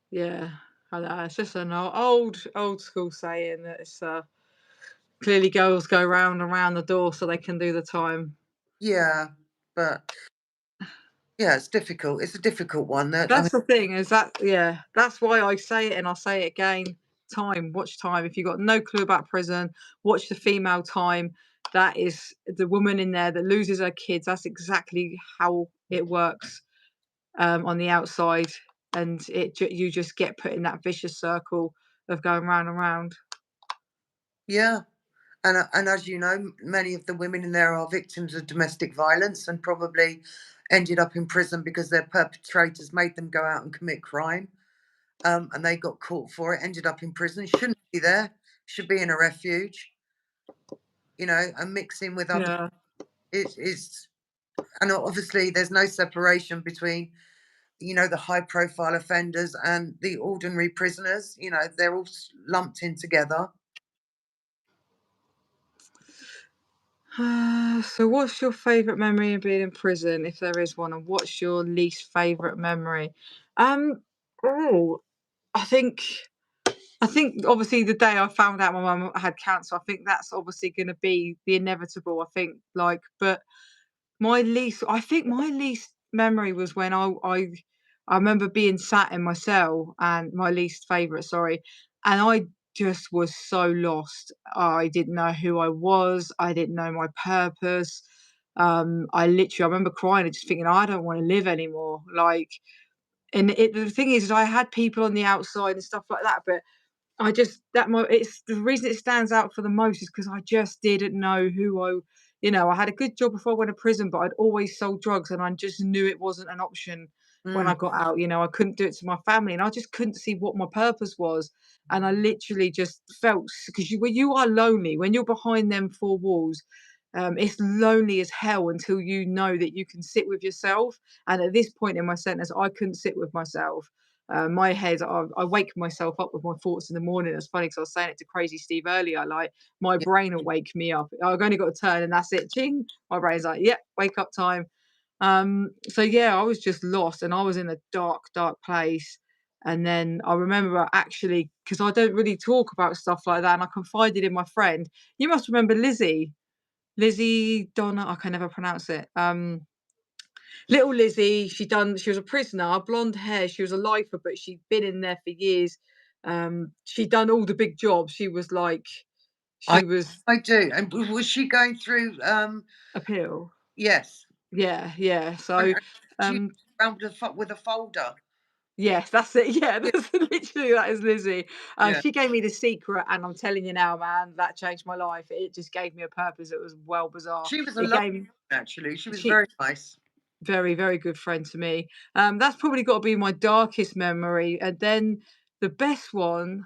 Yeah, I know. It's just an old school saying that it's clearly girls go round and round the door so they can do the time. Yeah, but yeah, it's difficult. It's a difficult one. That I mean, That's the thing, is that yeah, that's why I say it and I'll say it again. Time, watch time. If you've got no clue about prison, watch the female time. that is the woman in there that loses her kids. That's exactly how it works on the outside, and you just get put in that vicious circle of going round and round. Yeah. And as you know, many of the women in there are victims of domestic violence and probably ended up in prison because their perpetrators made them go out and commit crime. And they got caught for it, ended up in prison, shouldn't be there, should be in a refuge, and mixing with other. Yeah. It's and obviously there's no separation between, the high profile offenders and the ordinary prisoners. They're all lumped in together. So what's your favourite memory of being in prison, if there is one, and what's your least favourite memory? Um, oh, I think I think obviously the day I found out my mum had cancer, I think that's obviously gonna be the inevitable, I think, like, but my least memory was when I remember being sat in my cell, and my least favourite, sorry, and I just was so lost. I didn't know who I was, I didn't know my purpose. I remember crying and just thinking, "I don't wanna live anymore," like, the thing is I had people on the outside and stuff like that, but I just that mo it's the reason it stands out for the most is because I just didn't know who I had a good job before I went to prison, but I'd always sold drugs, and I just knew it wasn't an option when Mm, I got out. I couldn't do it to my family, and I just couldn't see what my purpose was, and I literally just felt, because when you are lonely, when you're behind them 4 walls, it's lonely as hell until you know that you can sit with yourself, and at this point in my sentence, I couldn't sit with myself. My head, I wake myself up with my thoughts in the morning. It's funny because I was saying it to Crazy Steve earlier. Like, my yeah, brain will wake me up. I've only got to turn and that's it. Ching. My brain's like, yep, wake up time. So yeah, I was just lost and I was in a dark, dark place. And then I remember, actually, because I don't really talk about stuff like that, and I confided in my friend. You must remember Lizzie Donna. I can never pronounce it. Little Lizzie, she was a prisoner, blonde hair, she was a lifer, but she'd been in there for years. She'd done all the big jobs. I She was I do. And was she going through? appeal. Yes. Yeah, yeah. And So, she um, around with a folder. yes, that's it. Yeah, Yeah, that's literally that is Lizzie. yeah. She gave me the secret, and I'm telling you now, man, that changed my life. It just gave me a purpose. It was well bizarre. She was a It lovely gave actually. She was she very nice. Very, very good friend to me. That's probably got to be my darkest memory, and then the best one.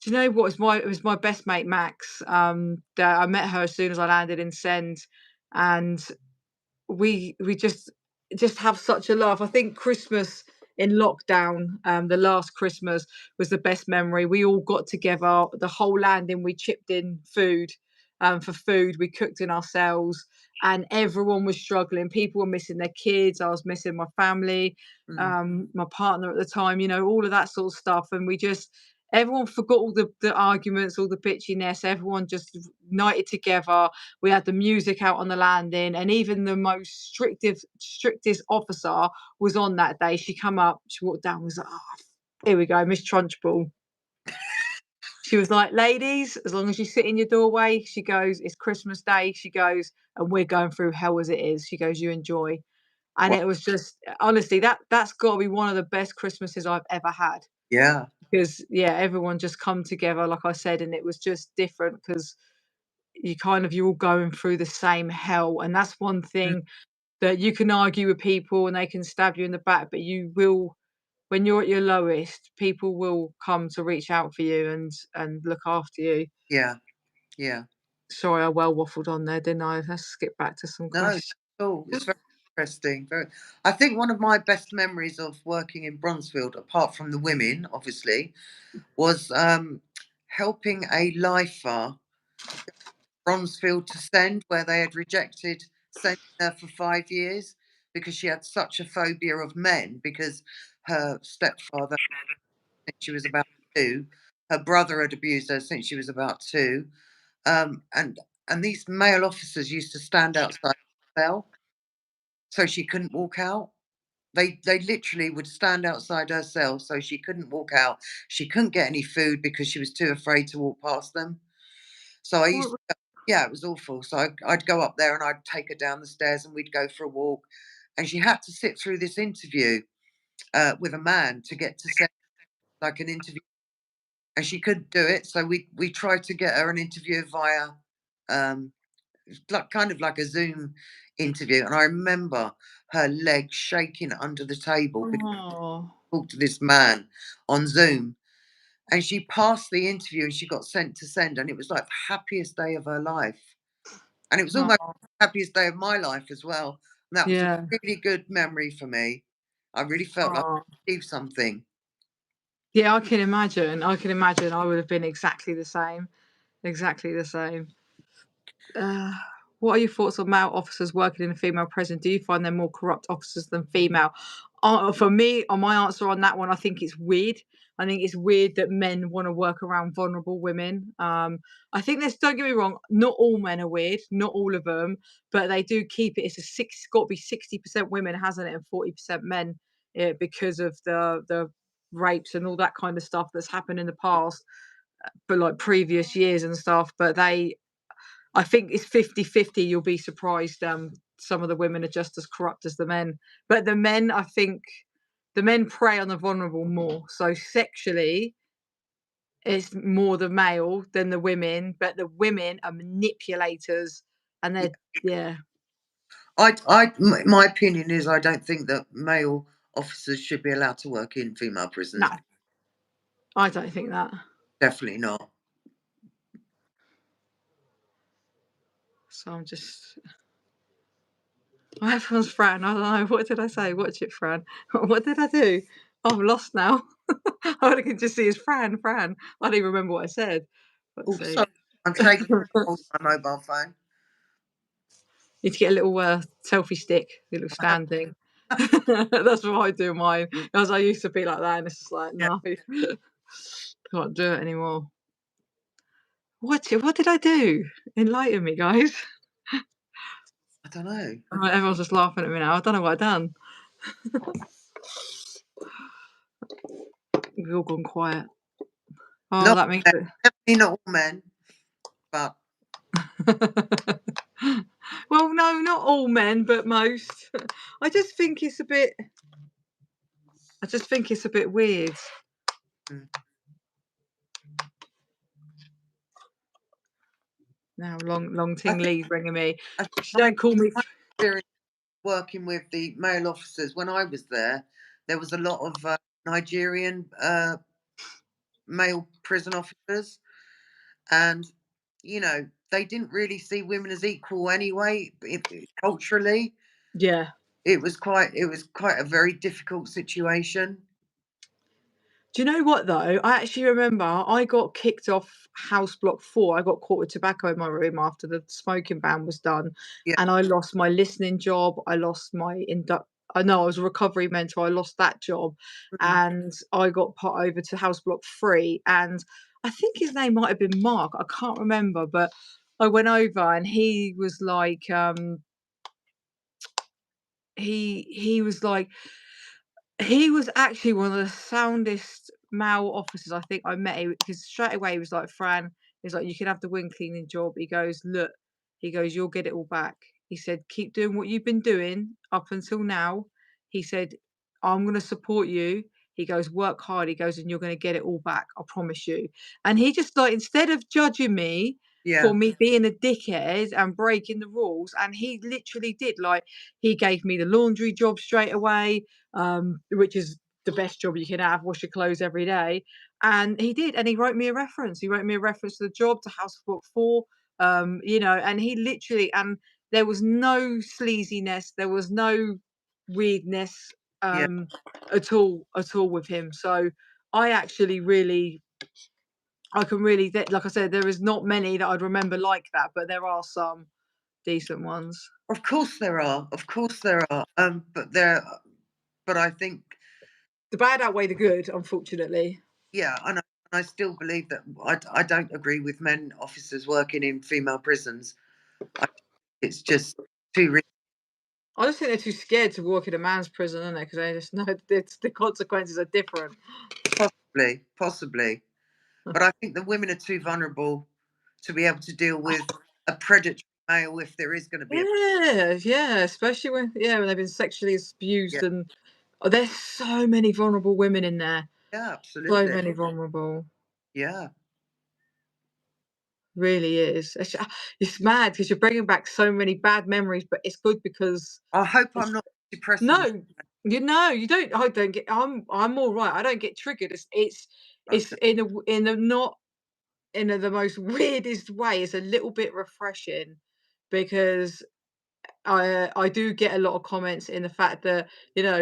Do you know what? It was my best mate Max. That I met her as soon as I landed in Send, and we just have such a laugh. I think Christmas in lockdown, the last Christmas was the best memory. We all got together, the whole landing. We chipped in food, for food. We cooked in ourselves, and everyone was struggling. People were missing their kids. I was missing my family, Mm, my partner at the time. All of that sort of stuff, and we just everyone forgot all the arguments, all the bitchiness. Everyone just united together. We had the music out on the landing, and even the most strictest officer was on that day. She come up, she walked down, was like, "Oh, here we go, Miss Trunchbull." She was like, "Ladies, as long as you sit in your doorway," she goes, "it's Christmas Day," she goes, "and we're going through hell as it is." She goes, "You enjoy." And well, it was just, honestly, that's got to be one of the best Christmases I've ever had, yeah. because yeah, everyone just come together, like I said, and it was just different because you're all going through the same hell, and that's one Mm, thing that you can argue with people and they can stab you in the back, but you will, when you're at your lowest, people will come to reach out for you and look after you. yeah, yeah. Sorry, I well waffled on there, didn't I? Let's skip back to some No, not questions. at all. It's very interesting. Very. I think one of my best memories of working in Bronzefield, apart from the women, obviously, was helping a lifer Bronzefield to send, where they had rejected sending her for 5 years because she had such a phobia of men because her stepfather, since she was about 2, her brother had abused her since she was about 2, um, and and these male officers used to stand outside the cell so she couldn't walk out. They literally would stand outside her cell so she couldn't walk out. She couldn't get any food because she was too afraid to walk past them. So I used What? Yeah, it was awful. So I'd go up there and I'd take her down the stairs and we'd go for a walk. And she had to sit through this interview with a man to get to set like an interview, and she couldn't do it. So we tried to get her an interview via um, like kind of like a Zoom interview. And I remember her legs shaking under the table because Oh, I talked to this man on Zoom. And she passed the interview and she got sent to send, and it was like the happiest day of her life. And it was almost oh, the happiest day of my life as well. And that was a yeah. really good memory for me. I really felt like Oh. I achieved something. Yeah, I can imagine. I can imagine I would have been exactly the same. Exactly the same. Uh, what are your thoughts on male officers working in a female prison? Do you find them more corrupt officers than female? For me, on my answer on that one, I think it's weird. I think it's weird that men want to work around vulnerable women. I think there's, don't get me wrong, not all men are weird, not all of them, but they do keep it. It's a six, got to be 60% women, hasn't it, and 40% men, because of the rapes and all that kind of stuff that's happened in the past, but like previous years and stuff. But they, I think it's 50-50. You'll be surprised. Some of the women are just as corrupt as the men. But the men, I think the men prey on the vulnerable more. So sexually, it's more the male than the women, but the women are manipulators and Yeah. yeah. My opinion is I don't think that male officers should be allowed to work in female No, prisons. I don't think that. Definitely not. So I'm just, oh, everyone's Fran. I don't know. What did I say? Watch it, Fran. What did I do? Oh, I'm lost now. All I can just see is Fran, Fran. I don't even remember what I said. Oh, Let's see. sorry. I'm shaking hold of my mobile phone. Need to get a little selfie stick, a little stand thing. That's what I do mine. As I used to be like that, and it's just like, Yeah, no, can't do it anymore. What did I do? Enlighten me, guys. I don't know. Everyone's just laughing at me now. I don't know what I've done. We've all gone quiet. Oh, Not that means men, it. definitely not all men, but Well, no, not all men, but most. I just think it's a bit. I just think it's a bit weird. mm, Now, long I Ting think Lee's ringing me. I think She don't call me. my experience working with the male officers when I was there was a lot of Nigerian male prison officers, and they didn't really see women as equal anyway. Culturally, Yeah. it was quite a very difficult situation. Do you know what though? I actually remember I got kicked off house block 4. I got caught with tobacco in my room after the smoking ban was done, Yeah. and I lost my listening job. I lost my I know I was a recovery mentor. I lost that job, Mm, and I got put over to house block 3. And I think his name might have been Mark. I can't remember, but I went over and he was like, he was like, he was actually one of the soundest male officers I think I met. Because straight away he was like, "Fran," he's like, "You can have the wing cleaning job." He goes, "Look," he goes, "You'll get it all back." He said, "Keep doing what you've been doing up until now." He said, "I'm gonna support you." He goes, "Work hard." He goes, "And you're gonna get it all back. I promise you." And he just like, instead of judging me for yeah. me being a dickhead and breaking the rules, and he literally did, like, he gave me the laundry job straight away, which is the best job you can have, wash your clothes every day. And he did, and he wrote me a reference. He wrote me a reference to the job, to House Book 4, and he literally, and there was no sleaziness, there was no weirdness, Yeah. um, at all with him. So I actually really, I can really, like I said, there is not many that I'd remember like that, but there are some decent ones. Of course there are. Of course there are. But I think, The bad outweigh the good, unfortunately. yeah, and I still believe that I don't agree with men officers working in female prisons. I, it's just too risky. I just think they're too scared to walk in a man's prison, aren't they? Because they just know the consequences are different. Possibly. But I think the women are too vulnerable to be able to deal with. a predatory male if there is going to be a Yeah, yeah, especially when they've been sexually yeah, abused and there's so many vulnerable women in there. yeah, So absolutely, many vulnerable. yeah. Really is. It's mad because you're bringing back so many bad memories, but it's good because I hope I'm it's not depressing you. no, you don't. I don't get. I'm all right. I don't get triggered. It's Okay, in a not in the most weirdest way. It's a little bit refreshing because I do get a lot of comments in the fact that,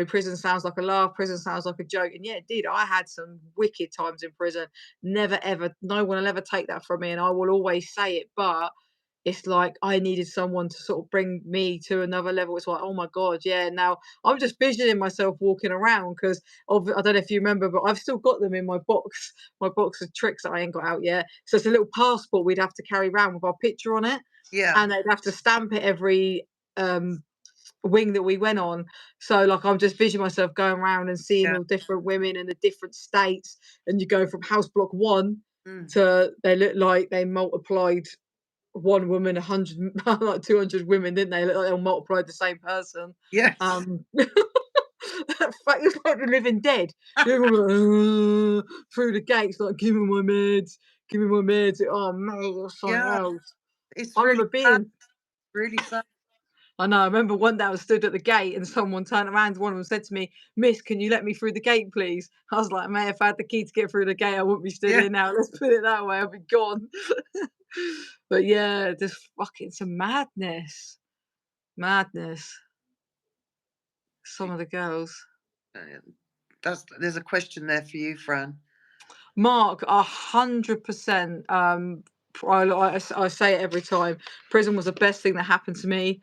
prison sounds like a laugh, prison sounds like a joke. And yeah, it did. I had some wicked times in prison. Never ever, no one will ever take that from me. And I will always say it. But it's like I needed someone to sort of bring me to another level. It's like, oh my God, yeah. Now I'm just visioning myself walking around because I don't know if you remember, but I've still got them in my box of tricks that I ain't got out yet. So it's a little passport we'd have to carry around with our picture on it. yeah, And they'd have to stamp it every um wing that we went on. So like I'm just visioning myself going around and seeing yeah, all different women in the different states, and you go from house block one mm, to they look like they multiplied one woman 100 like 200 women, didn't they? Look like they all multiplied the same person. yes, Um that fact it's like the living dead. Everyone through the gates, like give me my meds. Oh mate, that's something yeah. else. It's I really remember sad, being really sad. I know. I remember one day I was stood at the gate and someone turned around. One of them said to me, "Miss, can you let me through the gate, please?" I was like, "Mate, if I had the key to get through the gate, I wouldn't be stood Yeah, here now. Let's put it that way. I'd be gone." But yeah, just fucking some madness, madness. Some of the girls. there's a question there for you, Fran. Mark, 100%. I say it every time. Prison was the best thing that happened to me.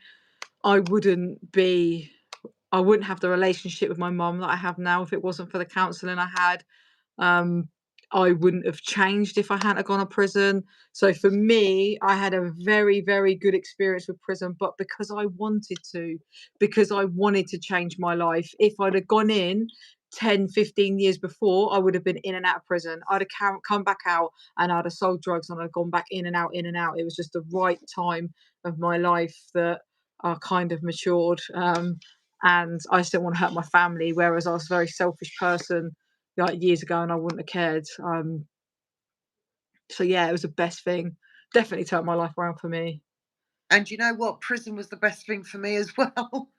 I wouldn't be I wouldn't have the relationship with my mum that I have now if it wasn't for the counselling I had. Um, I wouldn't have changed if I hadn't gone to prison. So for me, I had a very, very good experience with prison, but because I wanted to change my life. If I'd have gone in 10, 15 years before, I would have been in and out of prison. I'd have come back out and I'd have sold drugs and I'd gone back in and out, in and out. It was just the right time of my life that I kind of matured. And I just didn't want to hurt my family, whereas I was a very selfish person like years ago and I wouldn't have cared. So yeah, it was the best thing. Definitely turned my life around for me. And you know what? Prison was the best thing for me as well.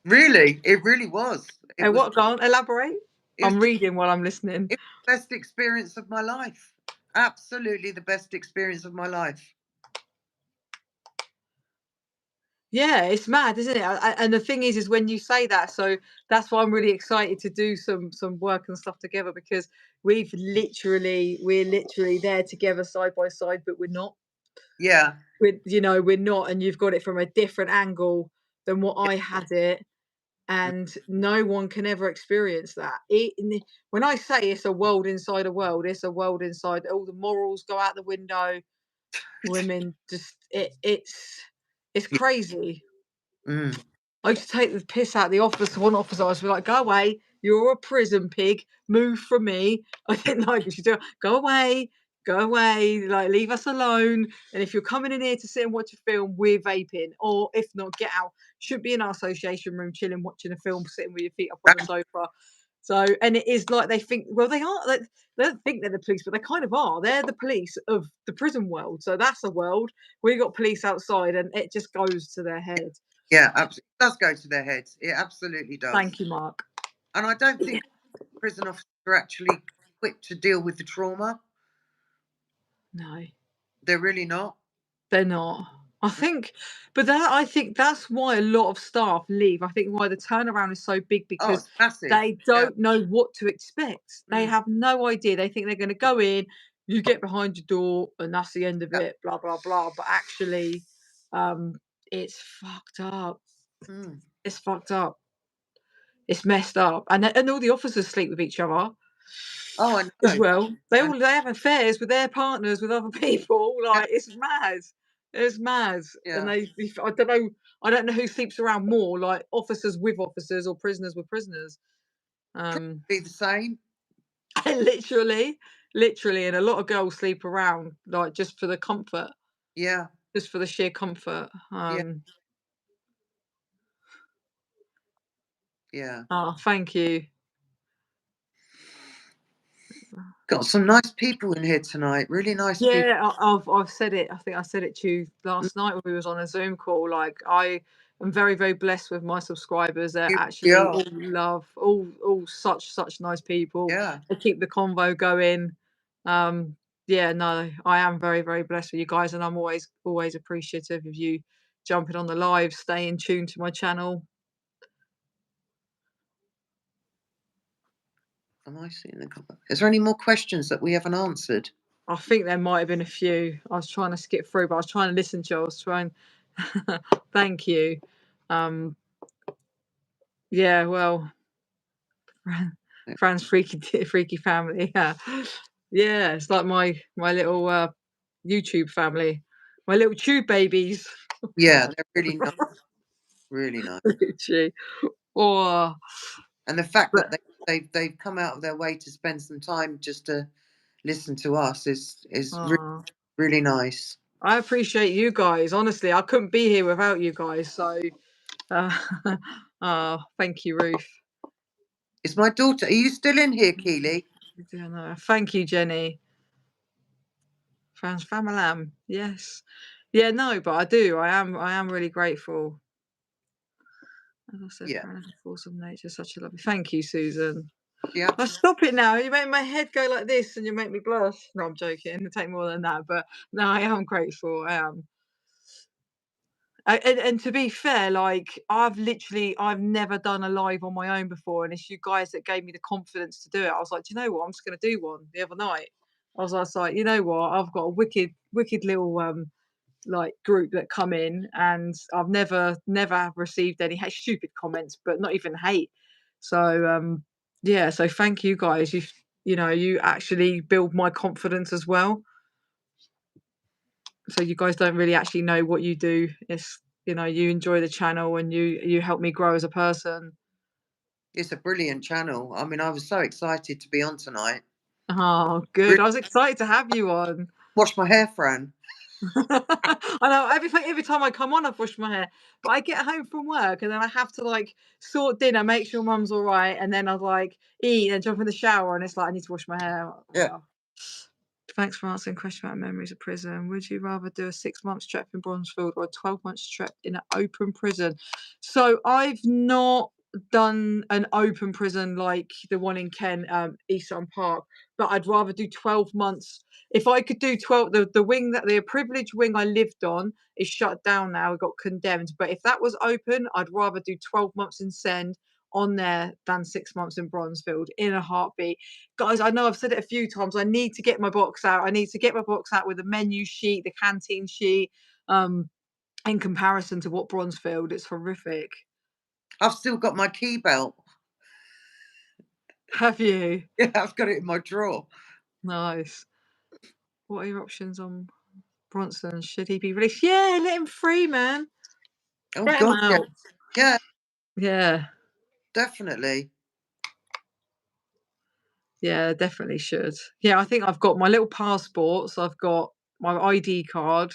Really, it really was. It Hey, was. what? Go on, elaborate. It was I'm reading while I'm listening. It was the best experience of my life. Absolutely the best experience of my life. Yeah, it's mad, isn't it? And the thing is when you say that, so that's why I'm really excited to do some work and stuff together because we're literally there together side by side, but we're not. Yeah. We're not, and you've got it from a different angle than what Yeah. I had it, Mm. and no one can ever experience that. When I say it's a world inside a world, it's a world inside. All the morals go out the window. Women just it's Yeah. crazy. Mm. I used to take the piss out of the officer. One officer, I was like, "Go away! You're a prison pig. Move from me." I didn't like it. She'd do, "Go away, go away. Like, leave us alone. And if you're coming in here to sit and watch a film, we're vaping. Or if not, get out. Should be in our association room, chilling, watching a film, sitting with your feet up on That, the sofa." So, and it is like they think, well, they are. They don't think they're the police, but they kind of are. They're the police of the prison world. So that's a world. We got police outside, and it just goes to their head. yeah, absolutely. It does go to their heads. It absolutely does. Thank you, Mark. And I don't think prison officers are actually equipped to deal with the trauma. No, They're really not. they're not. Mm. I think that's why a lot of staff leave. I think why the turnaround is so big Oh, because it's massive. they Yeah. don't know what to expect. They Mm. have no idea. They think they're going to go in, you get behind your door, and that's the end of Yeah. it. Blah blah blah. But actually, um, it's fucked up. Mm. It's fucked up. It's messed up, and all the officers sleep with each other Oh, I as know. well. They I, all they have affairs with their partners, with other people. yeah. Like it's mad. It's mad. And Yeah. I don't know who sleeps around more, like officers with officers or prisoners with prisoners. Um Be the same. literally. literally, and a lot of girls sleep around, like, just for the comfort, Yeah, just for the sheer comfort. yeah, yeah. Oh, thank you. Got some nice people in here tonight. Really nice people. Yeah, I've said it. I think I said it to you Mm, last night when we was on a Zoom call. Like, I am very, very blessed with my subscribers. They're you really actually are. all love, all such nice people. Yeah. They keep the convo going. Um, yeah, no, I am very, very blessed with you guys, and I'm always appreciative of you jumping on the live, staying tuned to my channel. Am I seeing the comment? Is there any more questions that we haven't answered? I think there might have been a few. I was trying to skip through, but I was trying to listen to you. I was trying. Thank you. Um, yeah, well, Fran's freaky family. Yeah, yeah. It's like my little YouTube family, my little tube babies. Yeah, they're really nice. Really nice. Literally. Oh, And the fact that but they've come out of their way to spend some time just to listen to us is really, oh, really nice. I appreciate you guys. Honestly, I couldn't be here without you guys. So, uh, oh, thank you, Ruth. Is my daughter? Are you still in here, Keely? Yeah, no, thank you, Jenny. Fran's Famalam. Yes. Yeah, no, but I do. I am really grateful. As I said, Yeah, Fran is a force of nature, such a lovely. Thank you, Susan. she Oh, absolutely. stop it now. You make my head go like this and you make me blush. No, I'm joking. It'll take more than that. But no, I am grateful. I am. And to be fair, like I've never done a live on my own before, and it's you guys that gave me the confidence to do it. I was like, do you know what? I'm just going to do one the other night. I was like, you know what? I've got a wicked little like group that come in, and I've never received any stupid comments, but not even hate. So yeah, so thank you guys. You actually build my confidence as well. So you guys don't really actually know what you do. It's you enjoy the channel and you help me grow as a person. It's a brilliant channel. I mean, I was so excited to be on tonight. Oh, good. Really I was excited to have you on. wash my hair, Fran. I know every time I come on, I've washed my hair, but I get home from work and then I have to like sort dinner, make sure mum's all right, and then I like eat and jump in the shower, and it's like I need to wash my hair. Yeah. Wow. Thanks for answering question about memories of prison. Would you rather do a 6-month trip in Bronzefield or a 12-month trip in an open prison? So I've not done an open prison like the one in Kent, Eastern Park, but I'd rather do 12 months. If I could do 12, the wing that the privileged wing I lived on is shut down now. It got condemned. But if that was open, I'd rather do 12 months in Send on there than 6 months in Bronzefield in a heartbeat. Guys, I know I've said it a few times. I need to get my box out. I need to get my box out with the menu sheet, the canteen sheet. In comparison to what Bronzefield, it's horrific. I've still got my key belt. Have you? Yeah, I've got it in my drawer. Nice. What are your options on Bronson? Should he be released? Yeah, let him free, man. Oh Get him God, yeah, out. yeah, Yeah. definitely. Yeah, definitely should. Yeah, I think I've got my little passports. I've got my ID card.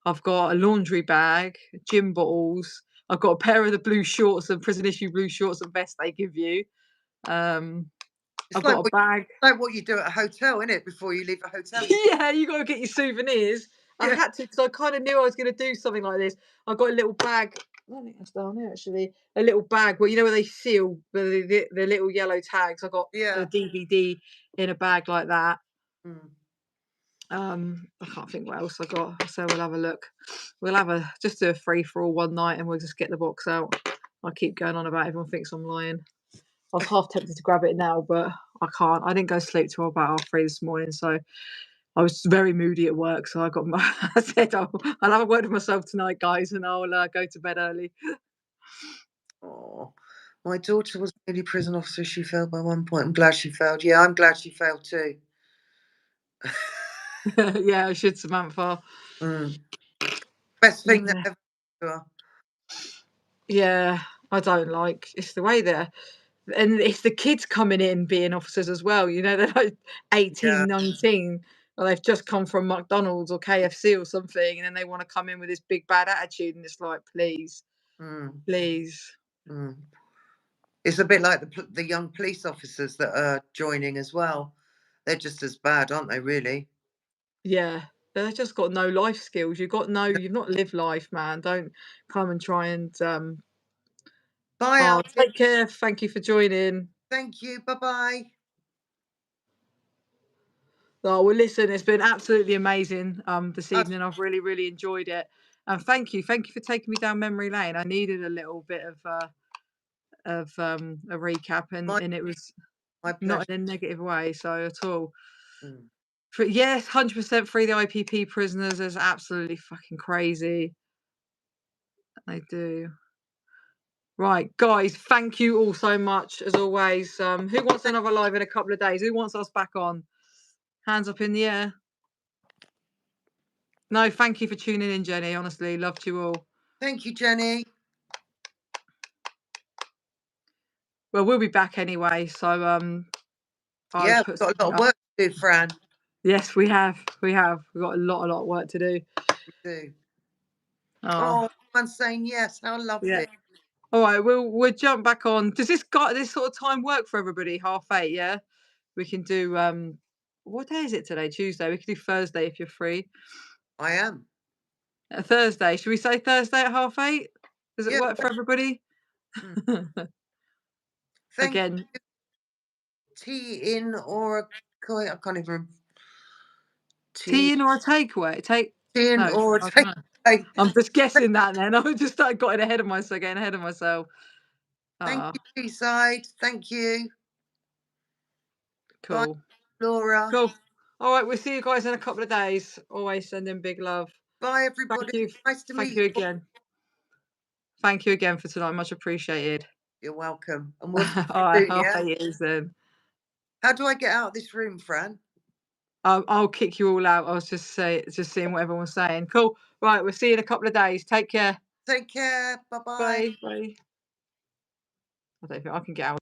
I've got a laundry bag, gym bottles. I've got a pair of the blue shorts and prison issue blue shorts and vest they give you. It's I've got a bag. like what you do at a hotel, isn't it? Before you leave a hotel. Yeah, you got to get your souvenirs. I Yeah, had to because I kind of knew I was going to do something like this. I got a little bag. I think that's down there actually. A little bag where where they seal the little yellow tags. I got a yeah. DVD in a bag like that. Mm. I can't think what else I got. So we'll have a look. We'll have a just do a free for all one night, and we'll just get the box out. I keep going on about it. Everyone thinks I'm lying. I was half tempted to grab it now, but I can't. I didn't go to sleep till about 3:30 this morning, so I was very moody at work. So I got my. I said, I'll have a word with myself tonight, guys, and I'll go to bed early. Oh, my daughter was a lady prison officer. She failed by 1 point. I'm glad she failed. Yeah, I'm glad she failed too. Yeah, I should, Samantha. Mm. Best thing that Yeah. ever. To her. Yeah, I don't like. It's the way that and it's the kids coming in being officers as well, you know, they're like Yeah. 18, 19, or they've just come from McDonald's or KFC or something, and then they wanna come in with this big bad attitude, and it's like, "Please, Mm, please." mm. It's a bit like the young police officers that are joining as well. They're just as bad, aren't they, really? Yeah, they've just got no life skills. No. You've not lived life, man. Don't come and try and, Bye, oh, Alfie. take care. Thank you for joining. Thank you. Bye-bye. Oh, well, listen, it's been absolutely amazing, this Uh, evening. I've really, really enjoyed it. And thank you for taking me down memory lane. I needed a little bit of a recap, my and it was my not pleasure. in a negative way, so at all. Mm. Yes, 100% free the IPP prisoners is absolutely fucking crazy. They do. Right, guys, thank you all so much as always. Who wants another live in a couple of days? Who wants us back on? Hands up in the air. No, thank you for tuning in, Jenny. Honestly, loved you all. Thank you, Jenny. Well, we'll be back anyway, so I'll Yeah, put we've got a something lot of up. work to do, Fran. Yes, we have. We have. We've got a lot of work to do. We do. Oh, Oh, everyone's saying yes. How yeah. lovely. All right, we'll jump back on. Does this sort of time work for everybody? 8:30, yeah? We can do what day is it today? Tuesday. We can do Thursday if you're free. I am. Thursday. Should we say Thursday at 8:30? Does it Yeah. work for everybody? Mm. Thank Again, you. Tea in or a I can't even. tea Tea, in or a takeaway? tea in No, or a I don't know. takeaway. I'm just guessing that then. I just started getting ahead of myself. Thank Ah, you, Teesside. Thank you. Bye, cool. Laura. Cool. All right, we'll see you guys in a couple of days. Always sending big love. Bye, Thank everybody. you. Nice to Thank meet you you. again. Thank you again for tonight. Much appreciated. You're welcome. And we'll see All you right, soon, I'll yeah? pay you then. How do I get out of this room, Fran? I'll kick you all out. I was just seeing what everyone was saying. Cool. Right, we'll see you in a couple of days. Take care. Take care. Bye-bye. Bye. Bye. I don't think I can get out.